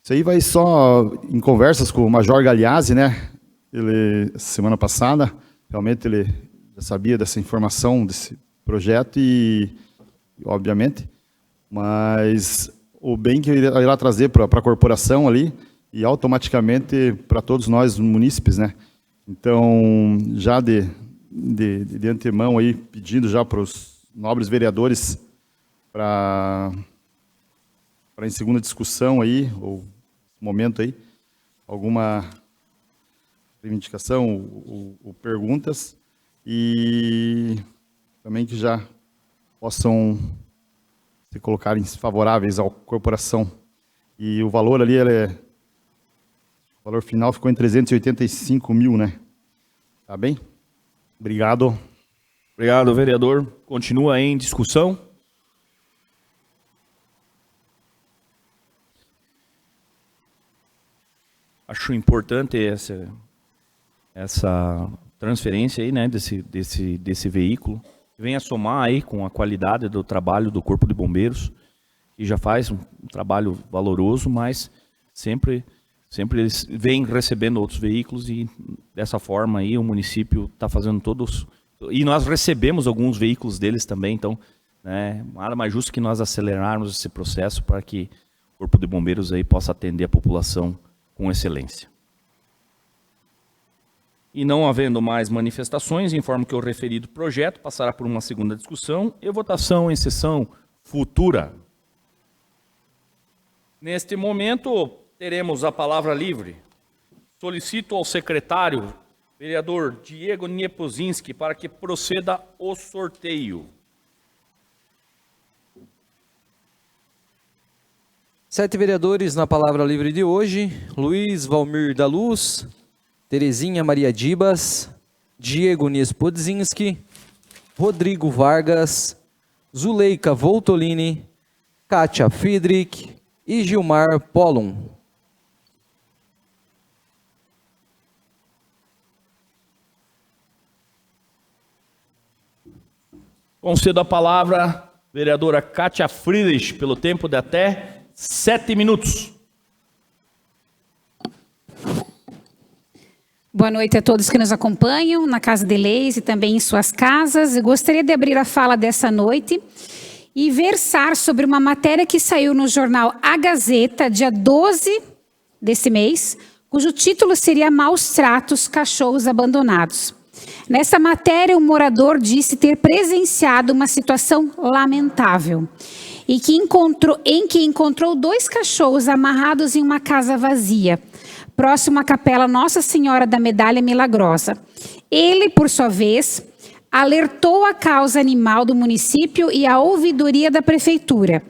Isso aí vai só em conversas com o Major Galeazzi, né? Ele, semana passada, realmente ele já sabia dessa informação, desse projeto e obviamente, mas o bem que ele irá trazer para a corporação ali e automaticamente para todos nós munícipes, né? Então, já de antemão aí, pedindo já para os nobres vereadores para em segunda discussão aí, ou momento aí, alguma reivindicação ou perguntas, e também que já possam se colocarem favoráveis à corporação. E o valor ali, o valor final ficou em 385 mil, né? Tá bem? Obrigado. Obrigado, vereador. Continua em discussão. Acho importante essa transferência aí, né, desse veículo. Venha somar aí com a qualidade do trabalho do Corpo de Bombeiros, que já faz um trabalho valoroso, mas sempre eles vêm recebendo outros veículos e dessa forma aí o município está fazendo todos. E nós recebemos alguns veículos deles também, então, né, nada mais justo que nós acelerarmos esse processo para que o Corpo de Bombeiros aí possa atender a população com excelência. E não havendo mais manifestações, informo que o referido projeto passará por uma segunda discussão e votação em sessão futura. Neste momento, teremos a palavra livre. Solicito ao secretário, vereador Diego Niepozinski, para que proceda o sorteio. 7 vereadores na palavra livre de hoje: Luiz Valmir da Luz, Terezinha Maria Dibas, Diego Niespodzinski, Rodrigo Vargas, Zuleika Voltolini, Kátia Friedrich e Gilmar Pollum. Concedo a palavra, vereadora Kátia Friedrich, pelo tempo de até 7 minutos. Boa noite a todos que nos acompanham na Casa de Leis e também em suas casas. Eu gostaria de abrir a fala dessa noite e versar sobre uma matéria que saiu no jornal A Gazeta, dia 12 desse mês, cujo título seria Maus Tratos, Cachorros Abandonados. Nessa matéria, um morador disse ter presenciado uma situação lamentável e em que encontrou 2 cachorros amarrados em uma casa vazia, próximo à capela Nossa Senhora da Medalha Milagrosa. Ele, por sua vez, alertou a causa animal do município e a ouvidoria da prefeitura,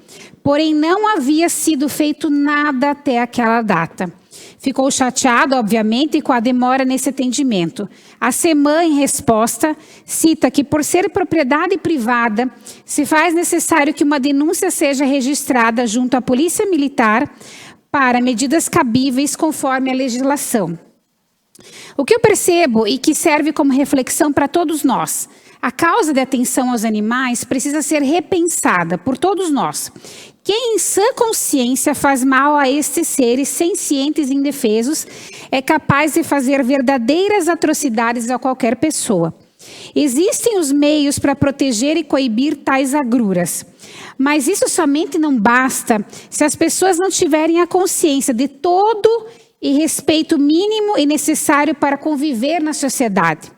porém não havia sido feito nada até aquela data. Ficou chateado, obviamente, com a demora nesse atendimento. A SEMAN, em resposta, cita que, por ser propriedade privada, se faz necessário que uma denúncia seja registrada junto à Polícia Militar para medidas cabíveis conforme a legislação. O que eu percebo e que serve como reflexão para todos nós: a causa de atenção aos animais precisa ser repensada por todos nós. Quem em sã consciência faz mal a estes seres sencientes e indefesos é capaz de fazer verdadeiras atrocidades a qualquer pessoa. Existem os meios para proteger e coibir tais agruras, mas isso somente não basta se as pessoas não tiverem a consciência de todo e respeito mínimo e necessário para conviver na sociedade.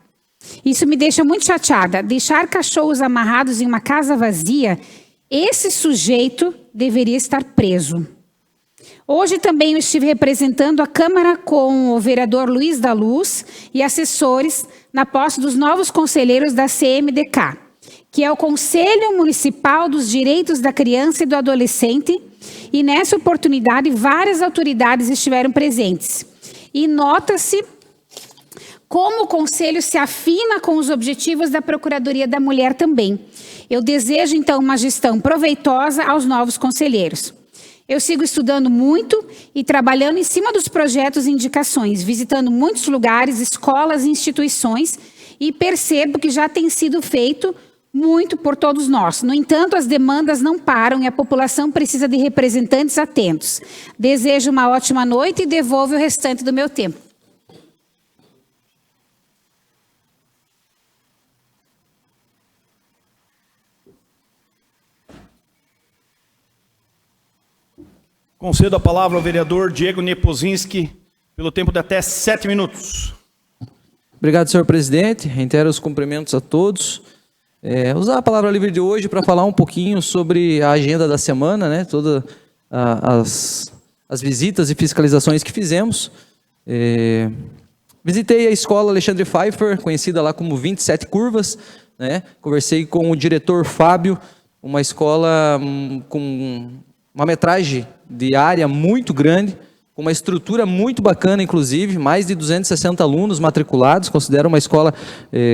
Isso me deixa muito chateada. Deixar cachorros amarrados em uma casa vazia, esse sujeito deveria estar preso. Hoje também eu estive representando a Câmara com o vereador Luiz da Luz e assessores na posse dos novos conselheiros da CMDK, que é o Conselho Municipal dos Direitos da Criança e do Adolescente, e nessa oportunidade várias autoridades estiveram presentes. E nota-se como o Conselho se afina com os objetivos da Procuradoria da Mulher também. Eu desejo, então, uma gestão proveitosa aos novos conselheiros. Eu sigo estudando muito e trabalhando em cima dos projetos e indicações, visitando muitos lugares, escolas e instituições, e percebo que já tem sido feito muito por todos nós. No entanto, as demandas não param e a população precisa de representantes atentos. Desejo uma ótima noite e devolvo o restante do meu tempo. Concedo a palavra ao vereador Diego Nepozinski, pelo tempo de até 7 minutos. Obrigado, senhor presidente. Reitero os cumprimentos a todos. Usar a palavra livre de hoje para falar um pouquinho sobre a agenda da semana, né? Todas as visitas e fiscalizações que fizemos. Visitei a escola Alexandre Pfeiffer, conhecida lá como 27 Curvas, né? Conversei com o diretor Fábio, uma escola com uma metragem de área muito grande, com uma estrutura muito bacana, inclusive, mais de 260 alunos matriculados, considero uma escola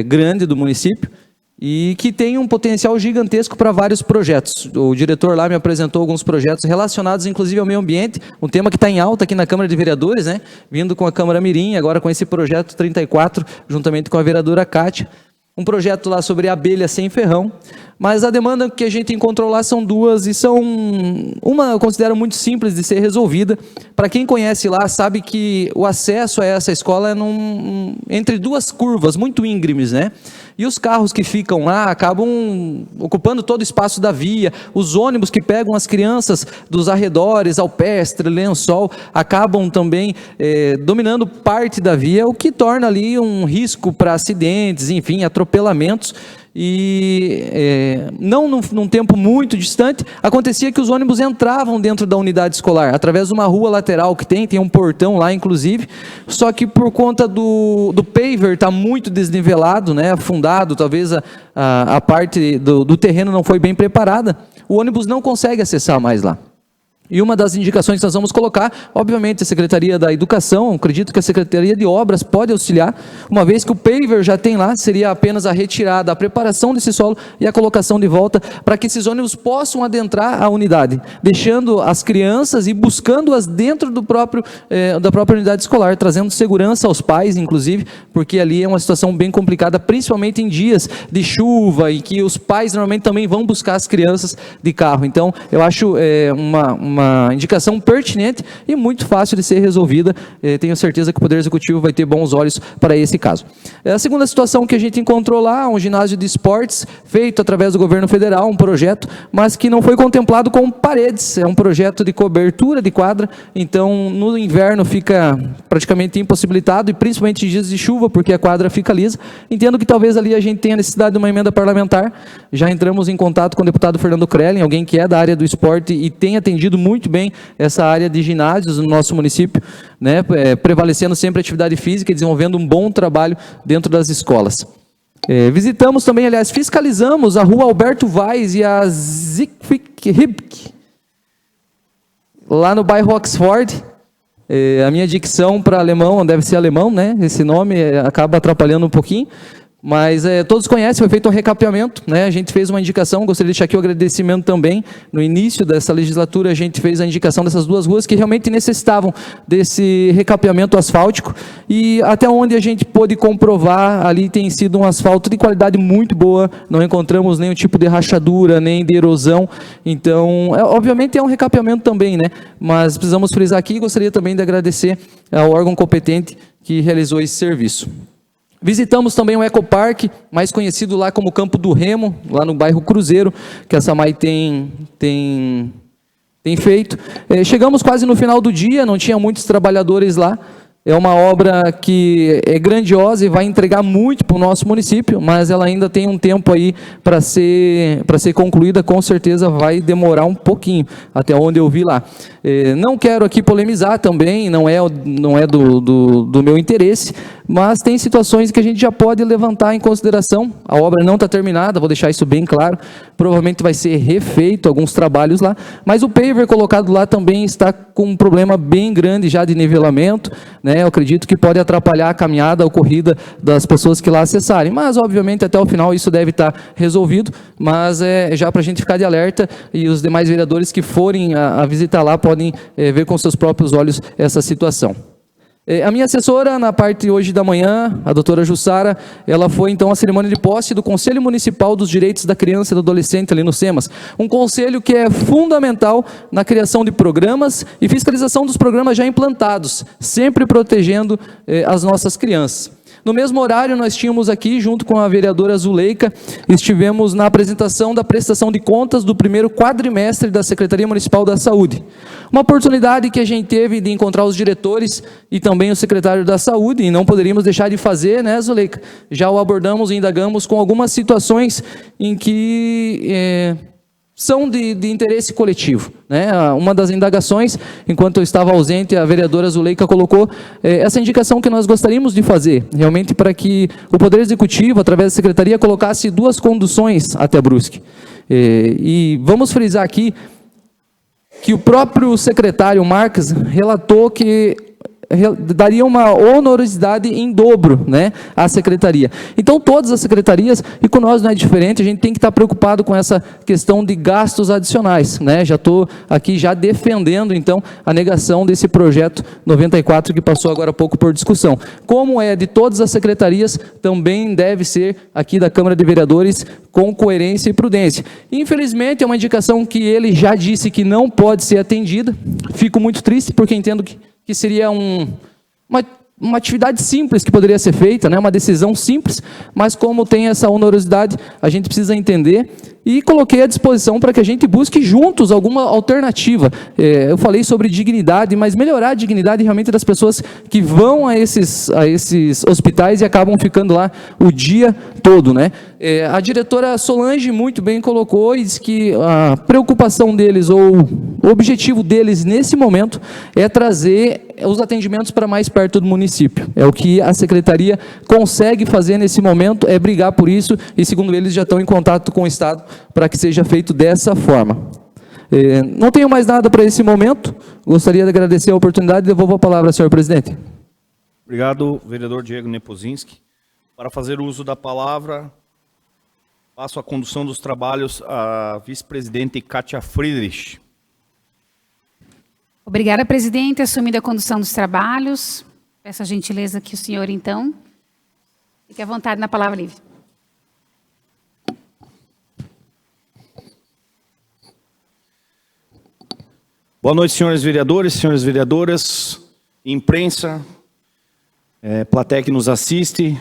grande do município, e que tem um potencial gigantesco para vários projetos. O diretor lá me apresentou alguns projetos relacionados, inclusive, ao meio ambiente, um tema que está em alta aqui na Câmara de Vereadores, né? Vindo com a Câmara Mirim, agora com esse projeto 34, juntamente com a vereadora Kátia. Um projeto lá sobre abelha sem ferrão, mas a demanda que a gente encontrou lá são duas, e são uma eu considero muito simples de ser resolvida. Para quem conhece lá, sabe que o acesso a essa escola é entre duas curvas muito íngremes, né? E os carros que ficam lá acabam ocupando todo o espaço da via, os ônibus que pegam as crianças dos arredores, Alpestre, Lençol, acabam também dominando parte da via, o que torna ali um risco para acidentes, enfim, atropelamentos. E não num tempo muito distante, acontecia que os ônibus entravam dentro da unidade escolar, através de uma rua lateral que tem um portão lá, inclusive, só que por conta do paver estar muito desnivelado, né, afundado, talvez a parte do terreno não foi bem preparada, o ônibus não consegue acessar mais lá. E uma das indicações que nós vamos colocar, obviamente, a Secretaria da Educação, acredito que a Secretaria de Obras pode auxiliar, uma vez que o paver já tem lá, seria apenas a retirada, a preparação desse solo e a colocação de volta, para que esses ônibus possam adentrar a unidade, deixando as crianças e buscando-as dentro da própria unidade escolar, trazendo segurança aos pais, inclusive, porque ali é uma situação bem complicada, principalmente em dias de chuva, em que os pais normalmente também vão buscar as crianças de carro. Então, eu acho uma indicação pertinente e muito fácil de ser resolvida. Tenho certeza que o Poder Executivo vai ter bons olhos para esse caso. A segunda situação que a gente encontrou lá, um ginásio de esportes feito através do governo federal, um projeto, mas que não foi contemplado com paredes. É um projeto de cobertura de quadra, então no inverno fica praticamente impossibilitado, e principalmente em dias de chuva, porque a quadra fica lisa. Entendo que talvez ali a gente tenha necessidade de uma emenda parlamentar. Já entramos em contato com o deputado Fernando Krellen, alguém que é da área do esporte e tem atendido muito bem essa área de ginásios no nosso município, né, prevalecendo sempre a atividade física e desenvolvendo um bom trabalho dentro das escolas. Visitamos também, aliás, fiscalizamos a rua Alberto Vaz e a Zickwick, lá no bairro Oxford. A minha dicção para alemão, deve ser alemão, né? Esse nome acaba atrapalhando um pouquinho. Mas todos conhecem, foi feito um recapeamento, né? A gente fez uma indicação, gostaria de deixar aqui o agradecimento também. No início dessa legislatura, a gente fez a indicação dessas duas ruas que realmente necessitavam desse recapeamento asfáltico, e até onde a gente pôde comprovar, ali tem sido um asfalto de qualidade muito boa, não encontramos nenhum tipo de rachadura, nem de erosão. Então, obviamente é um recapeamento também, né? Mas precisamos frisar aqui, e gostaria também de agradecer ao órgão competente que realizou esse serviço. Visitamos também o Ecopark, mais conhecido lá como Campo do Remo, lá no bairro Cruzeiro, que a SAMAI tem feito. Chegamos quase no final do dia, não tinha muitos trabalhadores lá. É uma obra que é grandiosa e vai entregar muito para o nosso município, mas ela ainda tem um tempo aí para ser concluída, com certeza vai demorar um pouquinho, até onde eu vi lá. Não quero aqui polemizar também, não é do meu interesse, mas tem situações que a gente já pode levantar em consideração. A obra não está terminada, vou deixar isso bem claro, provavelmente vai ser refeito alguns trabalhos lá, mas o paver colocado lá também está com um problema bem grande já de nivelamento, né? Eu acredito que pode atrapalhar a caminhada, a corrida das pessoas que lá acessarem, mas obviamente até o final isso deve estar resolvido, mas já para a gente ficar de alerta e os demais vereadores que forem a visitar lá podem ver com seus próprios olhos essa situação. A minha assessora, na parte hoje da manhã, a doutora Jussara, ela foi então à cerimônia de posse do Conselho Municipal dos Direitos da Criança e do Adolescente ali no SEMAS. Um conselho que é fundamental na criação de programas e fiscalização dos programas já implantados, sempre protegendo as nossas crianças. No mesmo horário, nós tínhamos aqui, junto com a vereadora Zuleika, estivemos na apresentação da prestação de contas do primeiro quadrimestre da Secretaria Municipal da Saúde. Uma oportunidade que a gente teve de encontrar os diretores e também o secretário da Saúde, e não poderíamos deixar de fazer, né, Zuleika? Já o abordamos e indagamos com algumas situações em que são de interesse coletivo, né? Uma das indagações, enquanto eu estava ausente, a vereadora Zuleika colocou essa indicação que nós gostaríamos de fazer, realmente para que o Poder Executivo, através da Secretaria, colocasse 2 conduções até Brusque. E vamos frisar aqui que o próprio secretário Marques relatou que daria uma onerosidade em dobro, né, à secretaria. Então, todas as secretarias, e com nós não é diferente, a gente tem que estar preocupado com essa questão de gastos adicionais, né? Já estou aqui já defendendo, então, a negação desse projeto 94 que passou agora há pouco por discussão. Como é de todas as secretarias, também deve ser aqui da Câmara de Vereadores com coerência e prudência. Infelizmente, é uma indicação que ele já disse que não pode ser atendida. Fico muito triste, porque entendo que seria uma atividade simples que poderia ser feita, né? Uma decisão simples, mas como tem essa onerosidade, a gente precisa entender e coloquei à disposição para que a gente busque juntos alguma alternativa. Eu falei sobre dignidade, mas melhorar a dignidade realmente das pessoas que vão a esses hospitais e acabam ficando lá o dia todo, né? A diretora Solange muito bem colocou e disse que a preocupação deles, ou o objetivo deles nesse momento, é trazer os atendimentos para mais perto do município. É o que a secretaria consegue fazer nesse momento, é brigar por isso, e segundo eles já estão em contato com o Estado para que seja feito dessa forma. Não tenho mais nada para esse momento, gostaria de agradecer a oportunidade e devolvo a palavra ao senhor presidente. Obrigado, vereador Diego Nepozinski. Para fazer uso da palavra, passo a condução dos trabalhos à vice-presidente Kátia Friedrich. Obrigada, presidente. Assumida a condução dos trabalhos. Peço a gentileza que o senhor, então, fique à vontade na palavra livre. Boa noite, senhores vereadores, senhoras vereadoras, imprensa, plateia que nos assiste.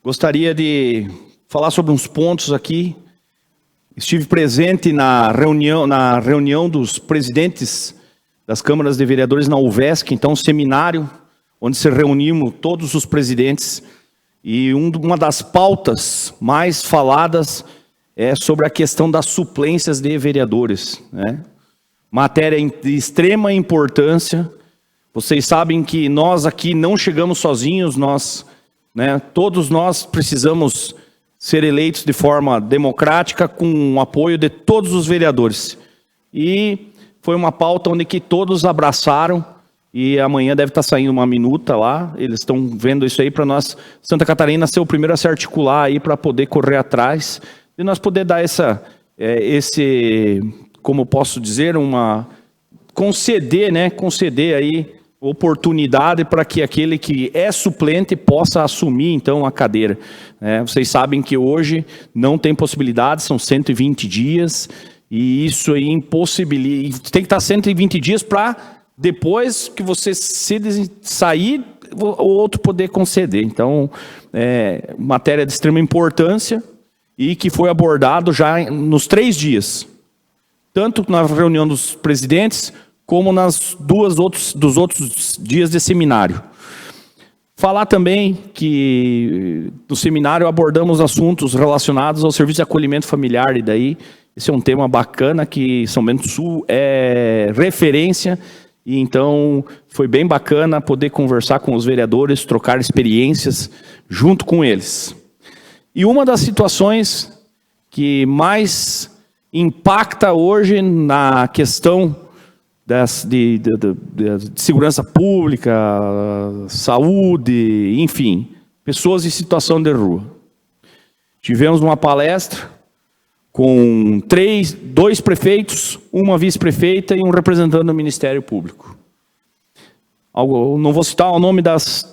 Gostaria de falar sobre uns pontos aqui. Estive presente na reunião dos presidentes das câmaras de vereadores na UVESC, então um seminário onde se reunimos todos os presidentes, e uma das pautas mais faladas é sobre a questão das suplências de vereadores, né? Matéria de extrema importância. Vocês sabem que nós aqui não chegamos sozinhos, todos nós precisamos ser eleitos de forma democrática, com o apoio de todos os vereadores. E foi uma pauta onde que todos abraçaram, e amanhã deve estar saindo uma minuta lá, eles estão vendo isso aí para nós, Santa Catarina, ser o primeiro a se articular aí para poder correr atrás, e nós poder dar como posso dizer, conceder aí oportunidade para que aquele que é suplente possa assumir, então, a cadeira. Vocês sabem que hoje não tem possibilidade, são 120 dias, e isso aí impossibilita, tem que estar 120 dias para, depois que você sair, o outro poder conceder. Então, matéria de extrema importância e que foi abordado já nos 3 dias. Tanto na reunião dos presidentes, como dos outros dias de seminário. Falar também que no seminário abordamos assuntos relacionados ao serviço de acolhimento familiar, e daí esse é um tema bacana que São Bento do Sul é referência, e então foi bem bacana poder conversar com os vereadores, trocar experiências junto com eles. E uma das situações que mais impacta hoje na questão de segurança pública, saúde, enfim, pessoas em situação de rua. Tivemos uma palestra com 2 prefeitos, uma vice-prefeita e um representante do Ministério Público. Não vou citar o nome das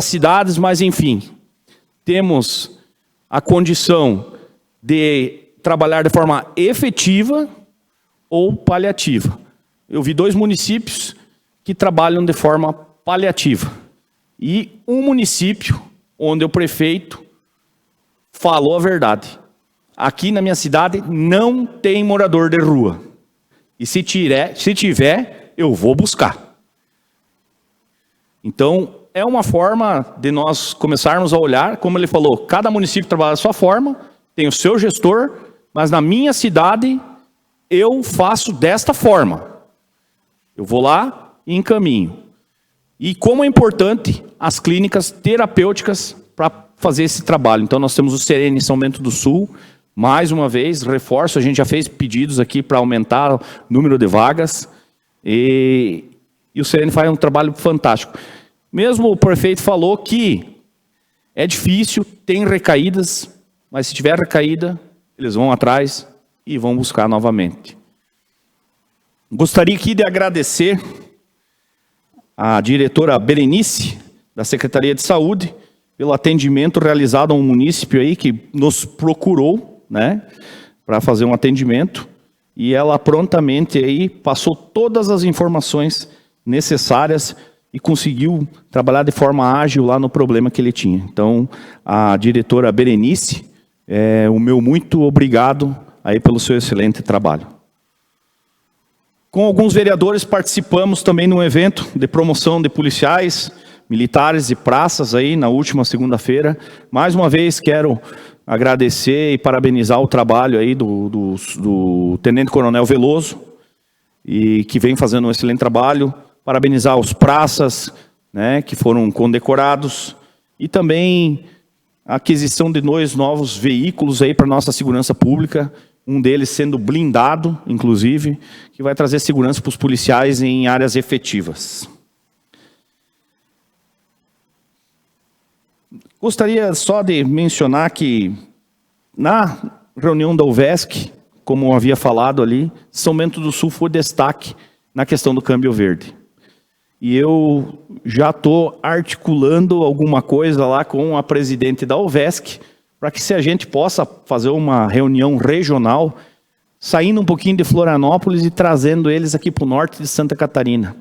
cidades, mas enfim, temos a condição de trabalhar de forma efetiva ou paliativa. Eu vi 2 municípios que trabalham de forma paliativa. E um município onde o prefeito falou a verdade. Aqui na minha cidade não tem morador de rua. E se tiver, eu vou buscar. Então, é uma forma de nós começarmos a olhar, como ele falou, cada município trabalha da sua forma, tem o seu gestor, mas na minha cidade eu faço desta forma. Eu vou lá e encaminho. E como é importante as clínicas terapêuticas para fazer esse trabalho. Então nós temos o Serene São Bento do Sul, mais uma vez, reforço, a gente já fez pedidos aqui para aumentar o número de vagas, e o Serene faz um trabalho fantástico. Mesmo o prefeito falou que é difícil, tem recaídas, mas se tiver recaída, eles vão atrás e vão buscar novamente. Gostaria aqui de agradecer a diretora Berenice, da Secretaria de Saúde, pelo atendimento realizado a um munícipe aí que nos procurou, né, para fazer um atendimento, e ela prontamente aí passou todas as informações necessárias e conseguiu trabalhar de forma ágil lá no problema que ele tinha. Então, a diretora Berenice, o meu muito obrigado aí pelo seu excelente trabalho. Com alguns vereadores participamos também de um evento de promoção de policiais, militares e praças aí na última segunda-feira. Mais uma vez quero agradecer e parabenizar o trabalho aí do Tenente Coronel Veloso, e que vem fazendo um excelente trabalho. Parabenizar os praças, né, que foram condecorados, e também a aquisição de 2 novos veículos aí para nossa segurança pública, um deles sendo blindado, inclusive, que vai trazer segurança para os policiais em áreas efetivas. Gostaria só de mencionar que, na reunião da UVESC, como eu havia falado ali, São Bento do Sul foi destaque na questão do câmbio verde. E eu já estou articulando alguma coisa lá com a presidente da UVESC, para que se a gente possa fazer uma reunião regional, saindo um pouquinho de Florianópolis e trazendo eles aqui para o norte de Santa Catarina.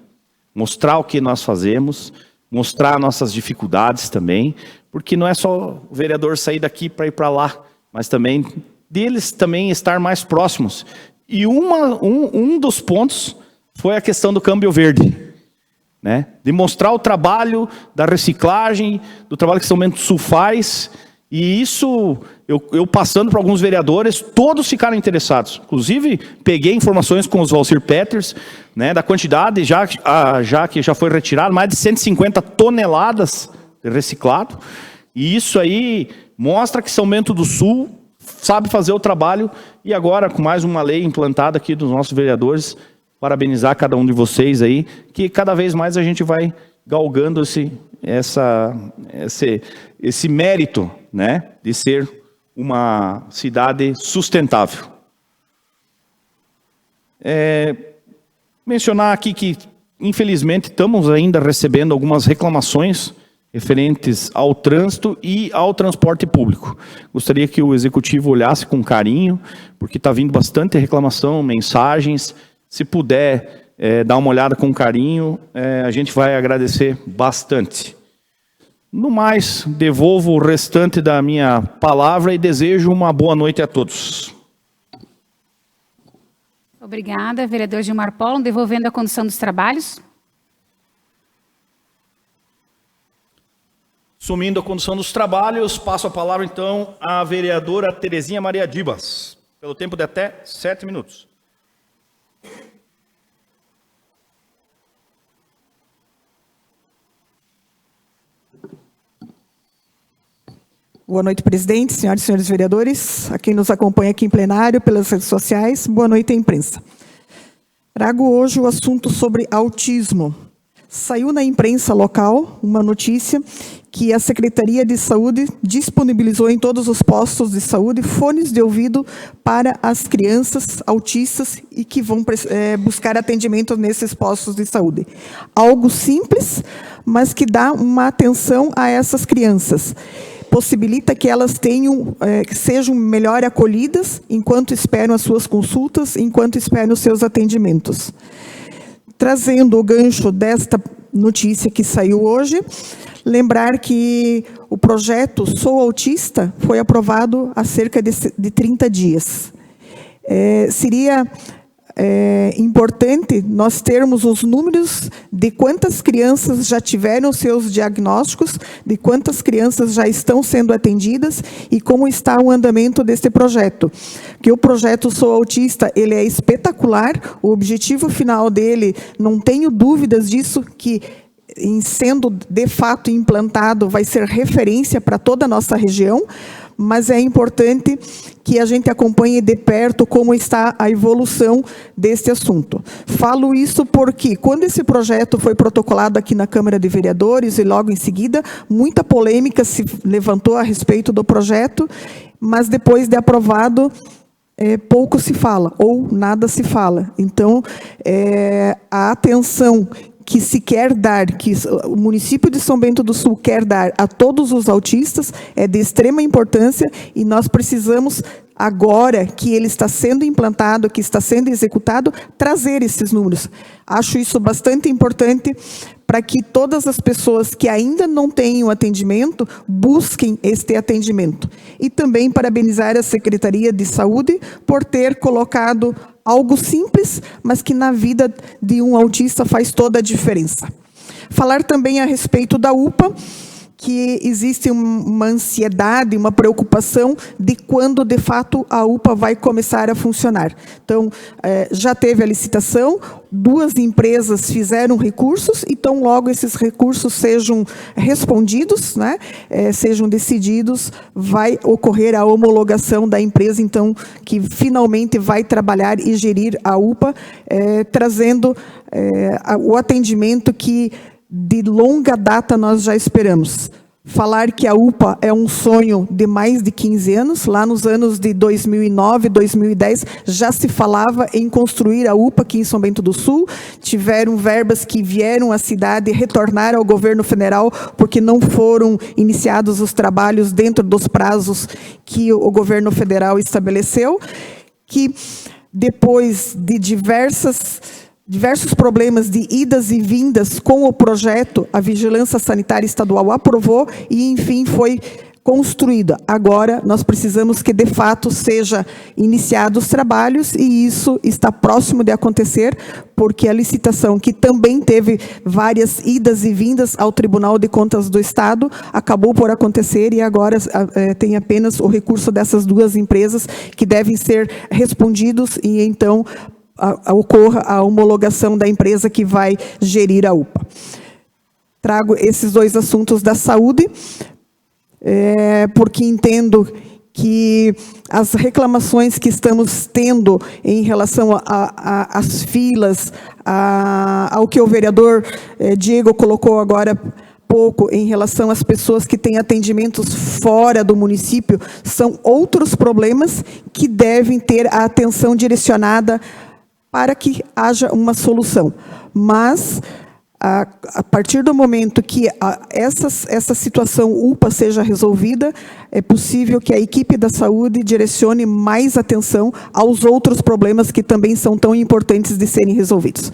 Mostrar o que nós fazemos, mostrar nossas dificuldades também, porque não é só o vereador sair daqui para ir para lá, mas também deles também estar mais próximos. E um dos pontos foi a questão do câmbio verde, né? De mostrar o trabalho da reciclagem, do trabalho que São Bento do Sul faz. E isso, eu passando para alguns vereadores, todos ficaram interessados. Inclusive, peguei informações com os Valcir Peters, né, da quantidade, já que já foi retirado, mais de 150 toneladas de reciclado. E isso aí mostra que São Bento do Sul sabe fazer o trabalho. E agora, com mais uma lei implantada aqui dos nossos vereadores, parabenizar cada um de vocês aí, que cada vez mais a gente vai galgando esse mérito, né, de ser uma cidade sustentável. Mencionar aqui que, infelizmente, estamos ainda recebendo algumas reclamações referentes ao trânsito e ao transporte público. Gostaria que o executivo olhasse com carinho, porque está vindo bastante reclamação, mensagens. Se puder dar uma olhada com carinho, a gente vai agradecer bastante. No mais, devolvo o restante da minha palavra e desejo uma boa noite a todos. Obrigada, vereador Gilmar Polo. Devolvendo a condução dos trabalhos. Sumindo a condução dos trabalhos, passo a palavra, então, à vereadora Terezinha Maria Dibas, pelo tempo de até 7 minutos. Boa noite, presidente, senhoras e senhores vereadores, a quem nos acompanha aqui em plenário, pelas redes sociais, boa noite à imprensa. Trago hoje o assunto sobre autismo. Saiu na imprensa local uma notícia que a Secretaria de Saúde disponibilizou em todos os postos de saúde fones de ouvido para as crianças autistas e que vão buscar atendimento nesses postos de saúde. Algo simples, mas que dá uma atenção a essas crianças. Possibilita que elas tenham, que sejam melhor acolhidas enquanto esperam as suas consultas, enquanto esperam os seus atendimentos. Trazendo o gancho desta notícia que saiu hoje, lembrar que o projeto Sou Autista foi aprovado há cerca de 30 dias. Seria importante nós termos os números de quantas crianças já tiveram seus diagnósticos, de quantas crianças já estão sendo atendidas e como está o andamento deste projeto. Que o projeto Sou Autista, ele é espetacular, o objetivo final dele, não tenho dúvidas disso, que em sendo de fato implantado, vai ser referência para toda a nossa região, mas é importante que a gente acompanhe de perto como está a evolução deste assunto. Falo isso porque, quando esse projeto foi protocolado aqui na Câmara de Vereadores, e logo em seguida, muita polêmica se levantou a respeito do projeto, mas depois de aprovado, pouco se fala, ou nada se fala. Então, a atenção que se quer dar, que o município de São Bento do Sul quer dar a todos os autistas, é de extrema importância e nós precisamos, agora que ele está sendo implantado, que está sendo executado, trazer esses números. Acho isso bastante importante para que todas as pessoas que ainda não têm o atendimento, busquem este atendimento. E também parabenizar a Secretaria de Saúde por ter colocado algo simples, mas que na vida de um autista faz toda a diferença. Falar também a respeito da UPA, que existe uma ansiedade, uma preocupação de quando, de fato, a UPA vai começar a funcionar. Então, já teve a licitação, 2 empresas fizeram recursos, então, logo esses recursos sejam respondidos, né, sejam decididos, vai ocorrer a homologação da empresa, então, que finalmente vai trabalhar e gerir a UPA, trazendo o atendimento que de longa data nós já esperamos. Falar que a UPA é um sonho de mais de 15 anos, lá nos anos de 2009, 2010, já se falava em construir a UPA aqui em São Bento do Sul, tiveram verbas que vieram à cidade retornar ao governo federal, porque não foram iniciados os trabalhos dentro dos prazos que o governo federal estabeleceu, que depois de diversos problemas de idas e vindas com o projeto, a Vigilância Sanitária Estadual aprovou e, enfim, foi construída. Agora, nós precisamos que, de fato, seja iniciados os trabalhos e isso está próximo de acontecer, porque a licitação, que também teve várias idas e vindas ao Tribunal de Contas do Estado, acabou por acontecer e agora tem apenas o recurso dessas 2 empresas que devem ser respondidos e, então, ocorra a homologação da empresa que vai gerir a UPA. Trago esses 2 assuntos da saúde, porque entendo que as reclamações que estamos tendo em relação às filas, ao que o vereador Diego colocou agora pouco em relação às pessoas que têm atendimentos fora do município, são outros problemas que devem ter a atenção direcionada para que haja uma solução. Mas, a partir do momento que essa situação UPA seja resolvida, é possível que a equipe da saúde direcione mais atenção aos outros problemas que também são tão importantes de serem resolvidos.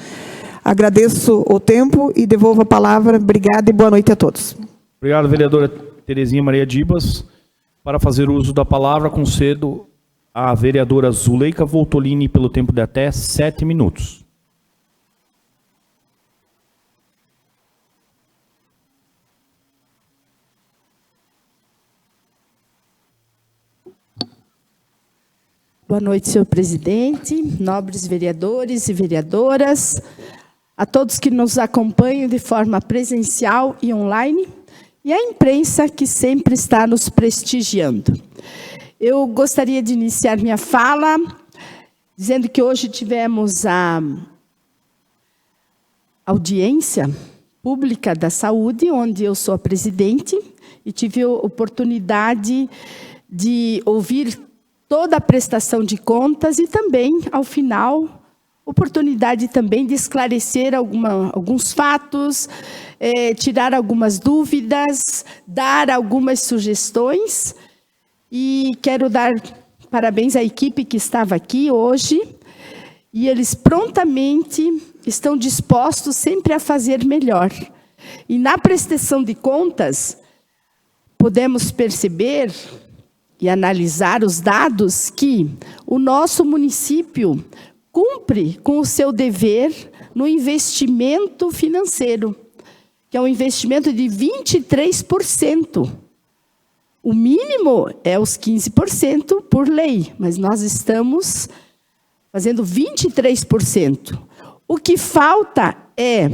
Agradeço o tempo e devolvo a palavra. Obrigada e boa noite a todos. Obrigado, vereadora Terezinha Maria Dibas. Para fazer uso da palavra, concedo à vereadora Zuleika Voltolini pelo tempo de até 7 minutos. Boa noite, senhor presidente, nobres vereadores e vereadoras, a todos que nos acompanham de forma presencial e online, e a imprensa que sempre está nos prestigiando. Eu gostaria de iniciar minha fala dizendo que hoje tivemos a audiência pública da saúde, onde eu sou a presidente, e tive a oportunidade de ouvir toda a prestação de contas e também, ao final, oportunidade também de esclarecer alguns fatos, tirar algumas dúvidas, dar algumas sugestões. E quero dar parabéns à equipe que estava aqui hoje. E eles prontamente estão dispostos sempre a fazer melhor. E na prestação de contas, podemos perceber e analisar os dados que o nosso município cumpre com o seu dever no investimento financeiro, que é um investimento de 23%. O mínimo é os 15% por lei, mas nós estamos fazendo 23%. O que falta é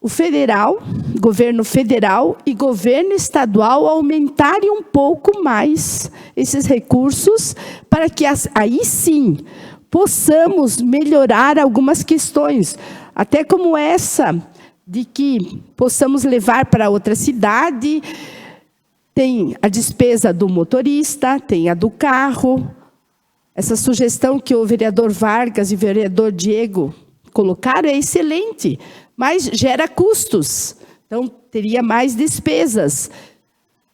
o federal, governo federal e governo estadual aumentarem um pouco mais esses recursos para que aí sim possamos melhorar algumas questões, até como essa de que possamos levar para outra cidade. Tem a despesa do motorista, tem a do carro. Essa sugestão que o vereador Vargas e o vereador Diego colocaram é excelente, mas gera custos, então teria mais despesas.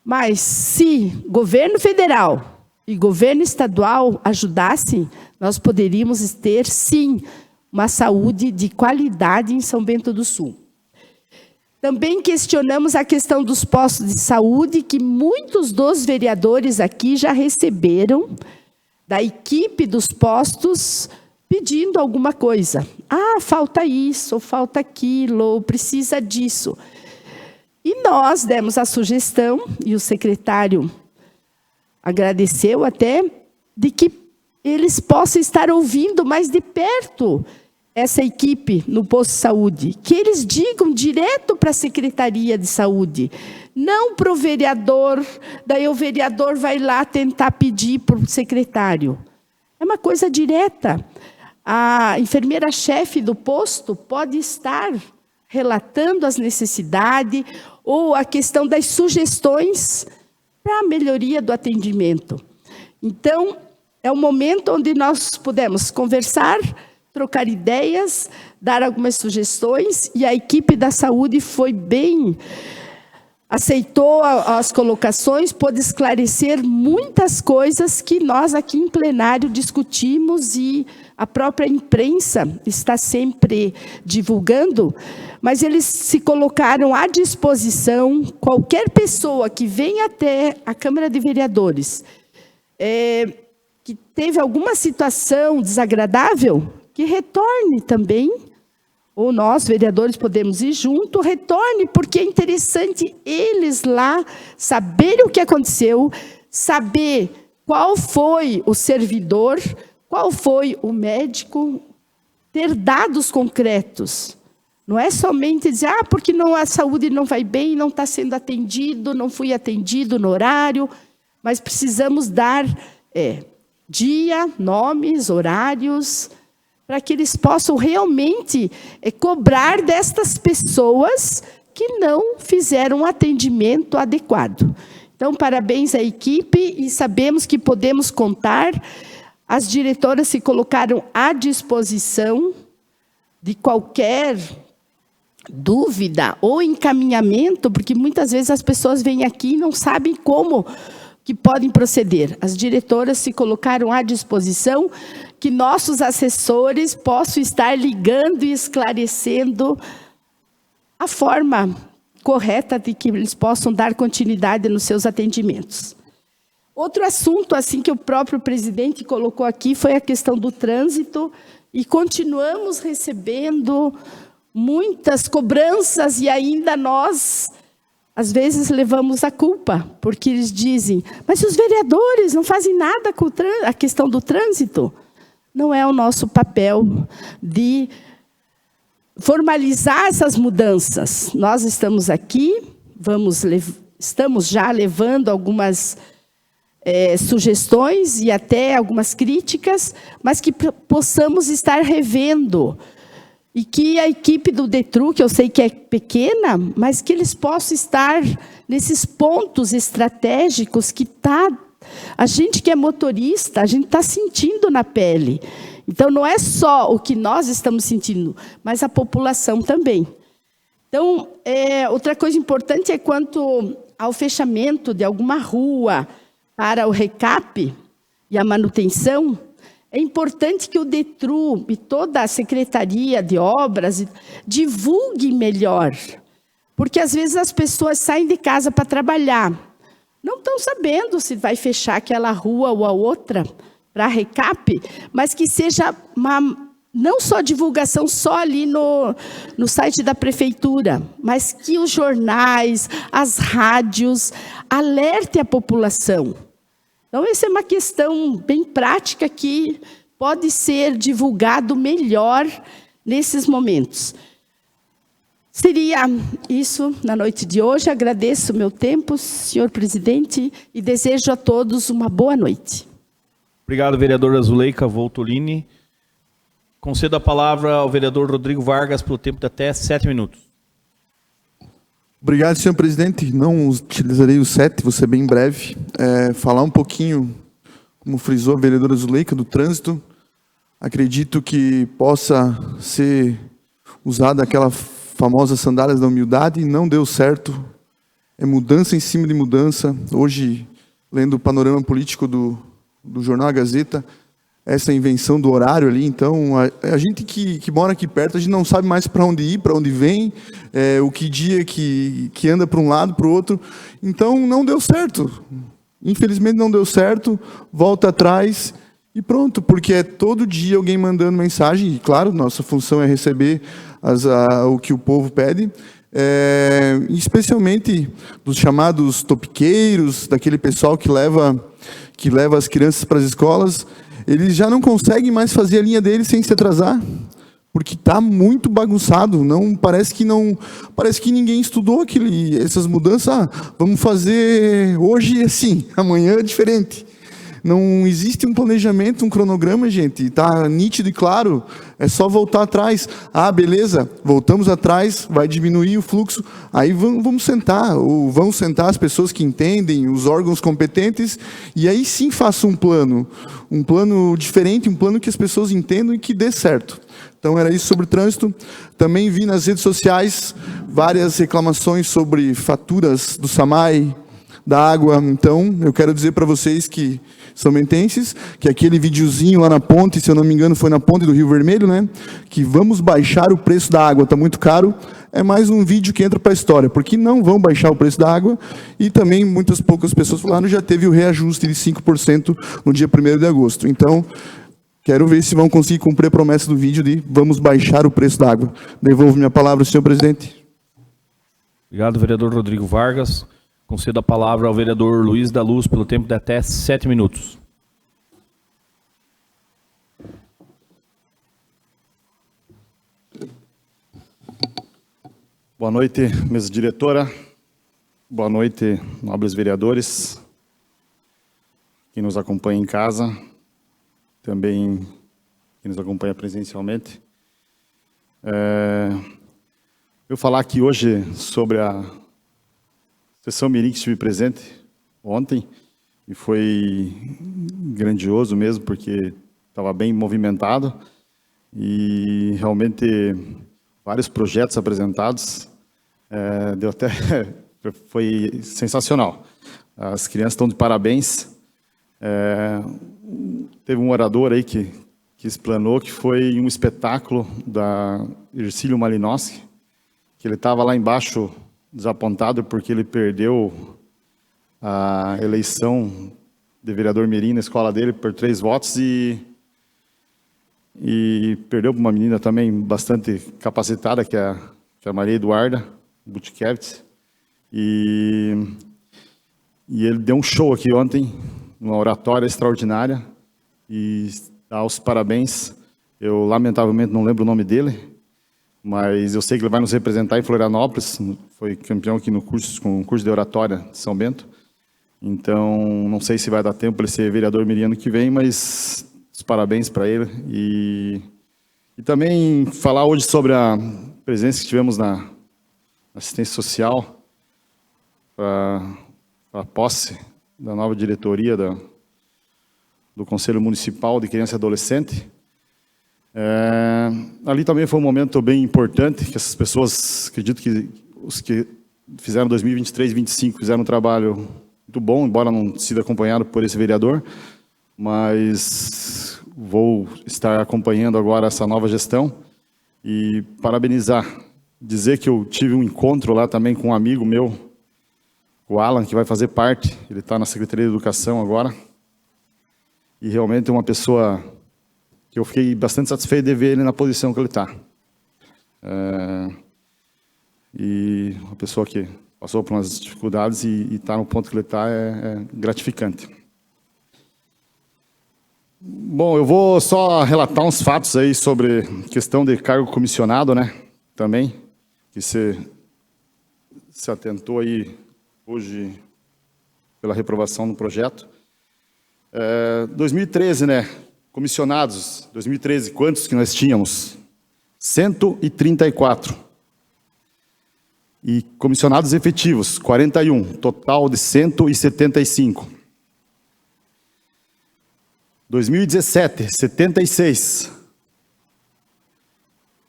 Mas se governo federal e governo estadual ajudassem, nós poderíamos ter, sim, uma saúde de qualidade em São Bento do Sul. Também questionamos a questão dos postos de saúde, que muitos dos vereadores aqui já receberam da equipe dos postos pedindo alguma coisa. Ah, falta isso, falta aquilo, precisa disso. E nós demos a sugestão, e o secretário agradeceu até, de que eles possam estar ouvindo mais de perto essa equipe no posto de saúde, que eles digam direto para a Secretaria de Saúde, não para o vereador, daí o vereador vai lá tentar pedir para o secretário. É uma coisa direta. A enfermeira-chefe do posto pode estar relatando as necessidades ou a questão das sugestões para a melhoria do atendimento. Então, é um momento onde nós podemos conversar, trocar ideias, dar algumas sugestões, e a equipe da saúde foi bem, aceitou as colocações, pôde esclarecer muitas coisas que nós aqui em plenário discutimos e a própria imprensa está sempre divulgando, mas eles se colocaram à disposição, qualquer pessoa que venha até a Câmara de Vereadores, que teve alguma situação desagradável, que retorne também, ou nós, vereadores, podemos ir junto, retorne, porque é interessante eles lá saberem o que aconteceu, saber qual foi o servidor, qual foi o médico, ter dados concretos. Não é somente dizer, porque a saúde não vai bem, não está sendo atendido, não fui atendido no horário, mas precisamos dar dia, nomes, horários, para que eles possam realmente cobrar destas pessoas que não fizeram um atendimento adequado. Então, parabéns à equipe e sabemos que podemos contar. As diretoras se colocaram à disposição de qualquer dúvida ou encaminhamento, porque muitas vezes as pessoas vêm aqui e não sabem como que podem proceder. As diretoras se colocaram à disposição que nossos assessores possam estar ligando e esclarecendo a forma correta de que eles possam dar continuidade nos seus atendimentos. Outro assunto, assim, que o próprio presidente colocou aqui, foi a questão do trânsito, e continuamos recebendo muitas cobranças, e ainda nós, às vezes, levamos a culpa, porque eles dizem, mas os vereadores não fazem nada com a questão do trânsito. Não é o nosso papel de formalizar essas mudanças. Nós estamos aqui, estamos já levando algumas sugestões e até algumas críticas, mas que possamos estar revendo. E que a equipe do DETRU, que eu sei que é pequena, mas que eles possam estar nesses pontos estratégicos que a gente que é motorista, a gente está sentindo na pele. Então, não é só o que nós estamos sentindo, mas a população também. Então, outra coisa importante é quanto ao fechamento de alguma rua para o recap e a manutenção. É importante que o DETRU e toda a Secretaria de Obras divulgue melhor, porque às vezes as pessoas saem de casa para trabalhar, não estão sabendo se vai fechar aquela rua ou a outra para recap, mas que seja não só divulgação só ali no site da prefeitura, mas que os jornais, as rádios alertem a população. Então, essa é uma questão bem prática que pode ser divulgado melhor nesses momentos. Seria isso na noite de hoje. Agradeço o meu tempo, senhor presidente, e desejo a todos uma boa noite. Obrigado, vereadora Zuleika Voltolini. Concedo a palavra ao vereador Rodrigo Vargas pelo tempo de até 7 minutos. Obrigado, senhor presidente. Não utilizarei os 7, vou ser bem breve. Falar um pouquinho, como frisou a vereadora Zuleika, do trânsito. Acredito que possa ser usada aquela famosa sandálias da humildade, não deu certo. É mudança em cima de mudança. Hoje, lendo o panorama político do jornal A Gazeta, essa invenção do horário ali, então, a gente que mora aqui perto, a gente não sabe mais para onde ir, para onde vem, o que dia que anda para um lado, para o outro. Então, não deu certo. Infelizmente, não deu certo, volta atrás e pronto, porque é todo dia alguém mandando mensagem, e claro, nossa função é receber o que o povo pede, especialmente dos chamados topiqueiros, daquele pessoal que leva as crianças para as escolas. Eles já não conseguem mais fazer a linha deles sem se atrasar, porque está muito bagunçado. Parece que ninguém estudou essas mudanças. Vamos fazer hoje assim, amanhã é diferente. Não existe um planejamento, um cronograma, gente. Está nítido e claro. É só voltar atrás. Beleza, voltamos atrás, vai diminuir o fluxo. Aí vamos sentar, ou vão sentar as pessoas que entendem, os órgãos competentes, e aí sim faça um plano diferente, um plano que as pessoas entendam e que dê certo. Então, era isso sobre o trânsito. Também vi nas redes sociais várias reclamações sobre faturas do SAMAI, da água. Então, eu quero dizer para vocês que são mentenses, que aquele videozinho lá na ponte, se eu não me engano, foi na ponte do Rio Vermelho, né? Que vamos baixar o preço da água, está muito caro. É mais um vídeo que entra para a história, porque não vão baixar o preço da água, e também muitas poucas pessoas falaram, já teve o reajuste de 5% no dia 1º de agosto. Então, quero ver se vão conseguir cumprir a promessa do vídeo de vamos baixar o preço da água. Devolvo minha palavra, senhor presidente. Obrigado, vereador Rodrigo Vargas. Concedo a palavra ao vereador Luiz da Luz pelo tempo de até 7 minutos. Boa noite, mesa diretora. Boa noite, nobres vereadores, quem nos acompanha em casa, também quem nos acompanha presencialmente. Eu falar aqui hoje sobre a sessão mirim que estive presente ontem, e foi grandioso mesmo, porque estava bem movimentado, e realmente vários projetos apresentados, foi sensacional. As crianças estão de parabéns. Teve um orador aí que explanou que foi um espetáculo da Ercílio Malinowski, que ele estava lá embaixo desapontado porque ele perdeu a eleição de vereador mirim na escola dele por 3 votos e perdeu para uma menina também bastante capacitada, que é a Maria Eduarda Butkevitz. E ele deu um show aqui ontem, uma oratória extraordinária, e dá os parabéns. Eu, lamentavelmente, não lembro o nome dele, mas eu sei que ele vai nos representar em Florianópolis, foi campeão aqui com o curso de oratória de São Bento. Então, não sei se vai dar tempo para ele ser vereador mirim ano que vem, mas os parabéns para ele. E também falar hoje sobre a presença que tivemos na assistência social, para a posse da nova diretoria do Conselho Municipal de Criança e Adolescente. Ali também foi um momento bem importante, que essas pessoas, acredito que os que fizeram 2023 e 2025 fizeram um trabalho muito bom, embora não tenha sido acompanhado por esse vereador, mas vou estar acompanhando agora essa nova gestão e parabenizar, dizer que eu tive um encontro lá também com um amigo meu, o Alan, que vai fazer parte, ele está na Secretaria de Educação agora, e realmente é uma pessoa que eu fiquei bastante satisfeito de ver ele na posição que ele está. E uma pessoa que passou por umas dificuldades e está no ponto que ele está é gratificante. Bom, eu vou só relatar uns fatos aí sobre questão de cargo comissionado, né? Também, que se atentou aí hoje pela reprovação do projeto. 2013, né? Comissionados, 2013, quantos que nós tínhamos? 134. E comissionados efetivos, 41, total de 175. 2017, 76.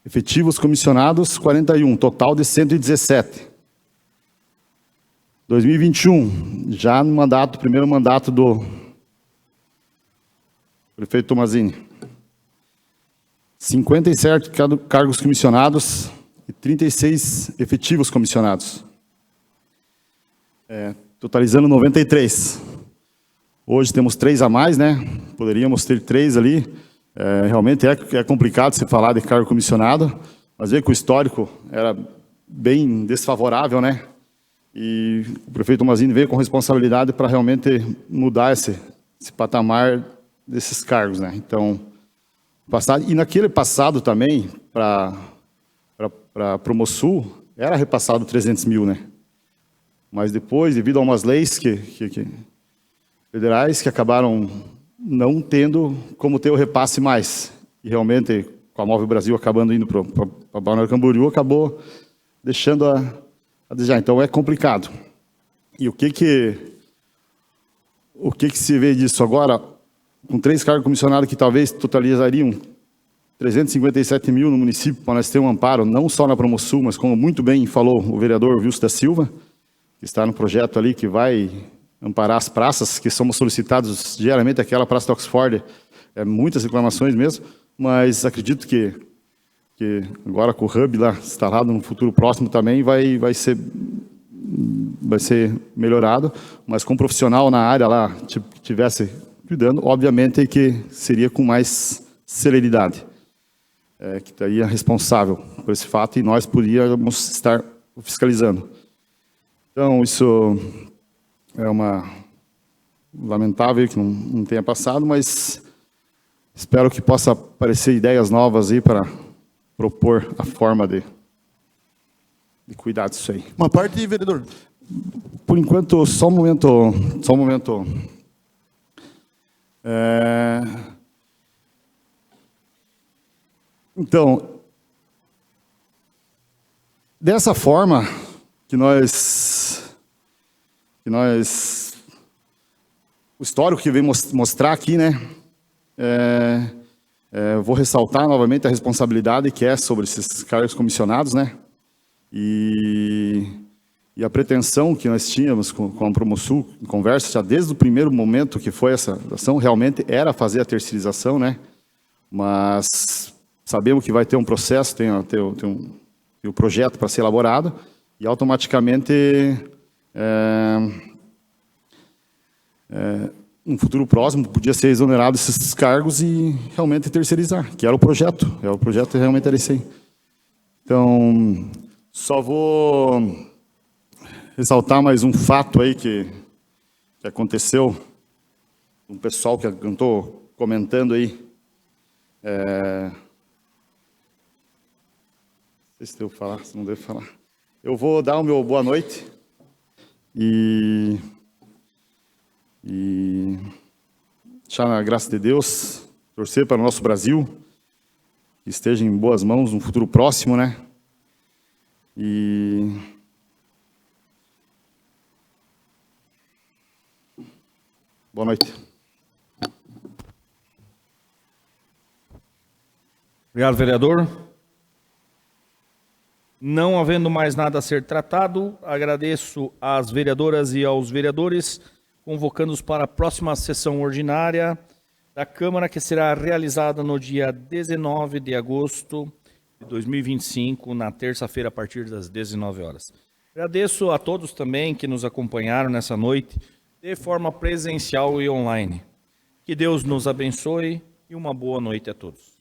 Efetivos comissionados, 41, total de 117. 2021, já no mandato, primeiro mandato do prefeito Tomazini. 57 cargos comissionados e 36 efetivos comissionados. Totalizando 93. Hoje temos 3 a mais, né? Poderíamos ter 3 ali. Realmente é complicado se falar de cargo comissionado, mas veja que o histórico era bem desfavorável, né? E o prefeito Tomazini veio com responsabilidade para realmente mudar esse patamar desses cargos, né? Então, e naquele passado também, para Promosul, era repassado 300 mil, né? Mas depois, devido a umas leis federais que acabaram não tendo como ter o repasse mais. E realmente, com a Móvel Brasil acabando indo para Balneário Camboriú, acabou deixando a desejar. Então, é complicado. E o que se vê disso agora? Com 3 cargos comissionados que talvez totalizariam 357 mil no município, para nós ter um amparo, não só na Promosul, mas como muito bem falou o vereador Wilson da Silva, que está no projeto ali que vai amparar as praças, que somos solicitados diariamente, aquela praça de Oxford, muitas reclamações mesmo, mas acredito que agora com o Hub lá instalado no futuro próximo também vai ser melhorado, mas com um profissional na área lá que tivesse cuidando, obviamente que seria com mais celeridade, que estaria responsável por esse fato e nós poderíamos estar fiscalizando. Então, isso é uma lamentável que não tenha passado, mas espero que possa aparecer ideias novas aí para propor a forma de cuidar disso aí. Uma parte, vereador. Por enquanto, só um momento. Então, dessa forma que nós o histórico que vem mostrar aqui, né? Vou ressaltar novamente a responsabilidade que é sobre esses cargos comissionados, né? E E a pretensão que nós tínhamos com a Promosul, em conversa, já desde o primeiro momento que foi essa ação, realmente era fazer a terceirização, né? Mas sabemos que vai ter um processo, tem um projeto para ser elaborado, e automaticamente, no futuro próximo, podia ser exonerado esses cargos e realmente terceirizar, que era o projeto realmente era esse aí. Então, só vou ressaltar mais um fato aí que aconteceu, um pessoal que estou comentando aí. Não sei se devo falar, se não devo falar. Eu vou dar o meu boa noite e deixar na graça de Deus, torcer para o nosso Brasil, que esteja em boas mãos no futuro próximo, né? E boa noite. Obrigado, vereador. Não havendo mais nada a ser tratado, agradeço às vereadoras e aos vereadores, convocando-os para a próxima sessão ordinária da Câmara, que será realizada no dia 19 de agosto de 2025, na terça-feira, a partir das 19 horas. Agradeço a todos também que nos acompanharam nessa noite, de forma presencial e online. Que Deus nos abençoe e uma boa noite a todos.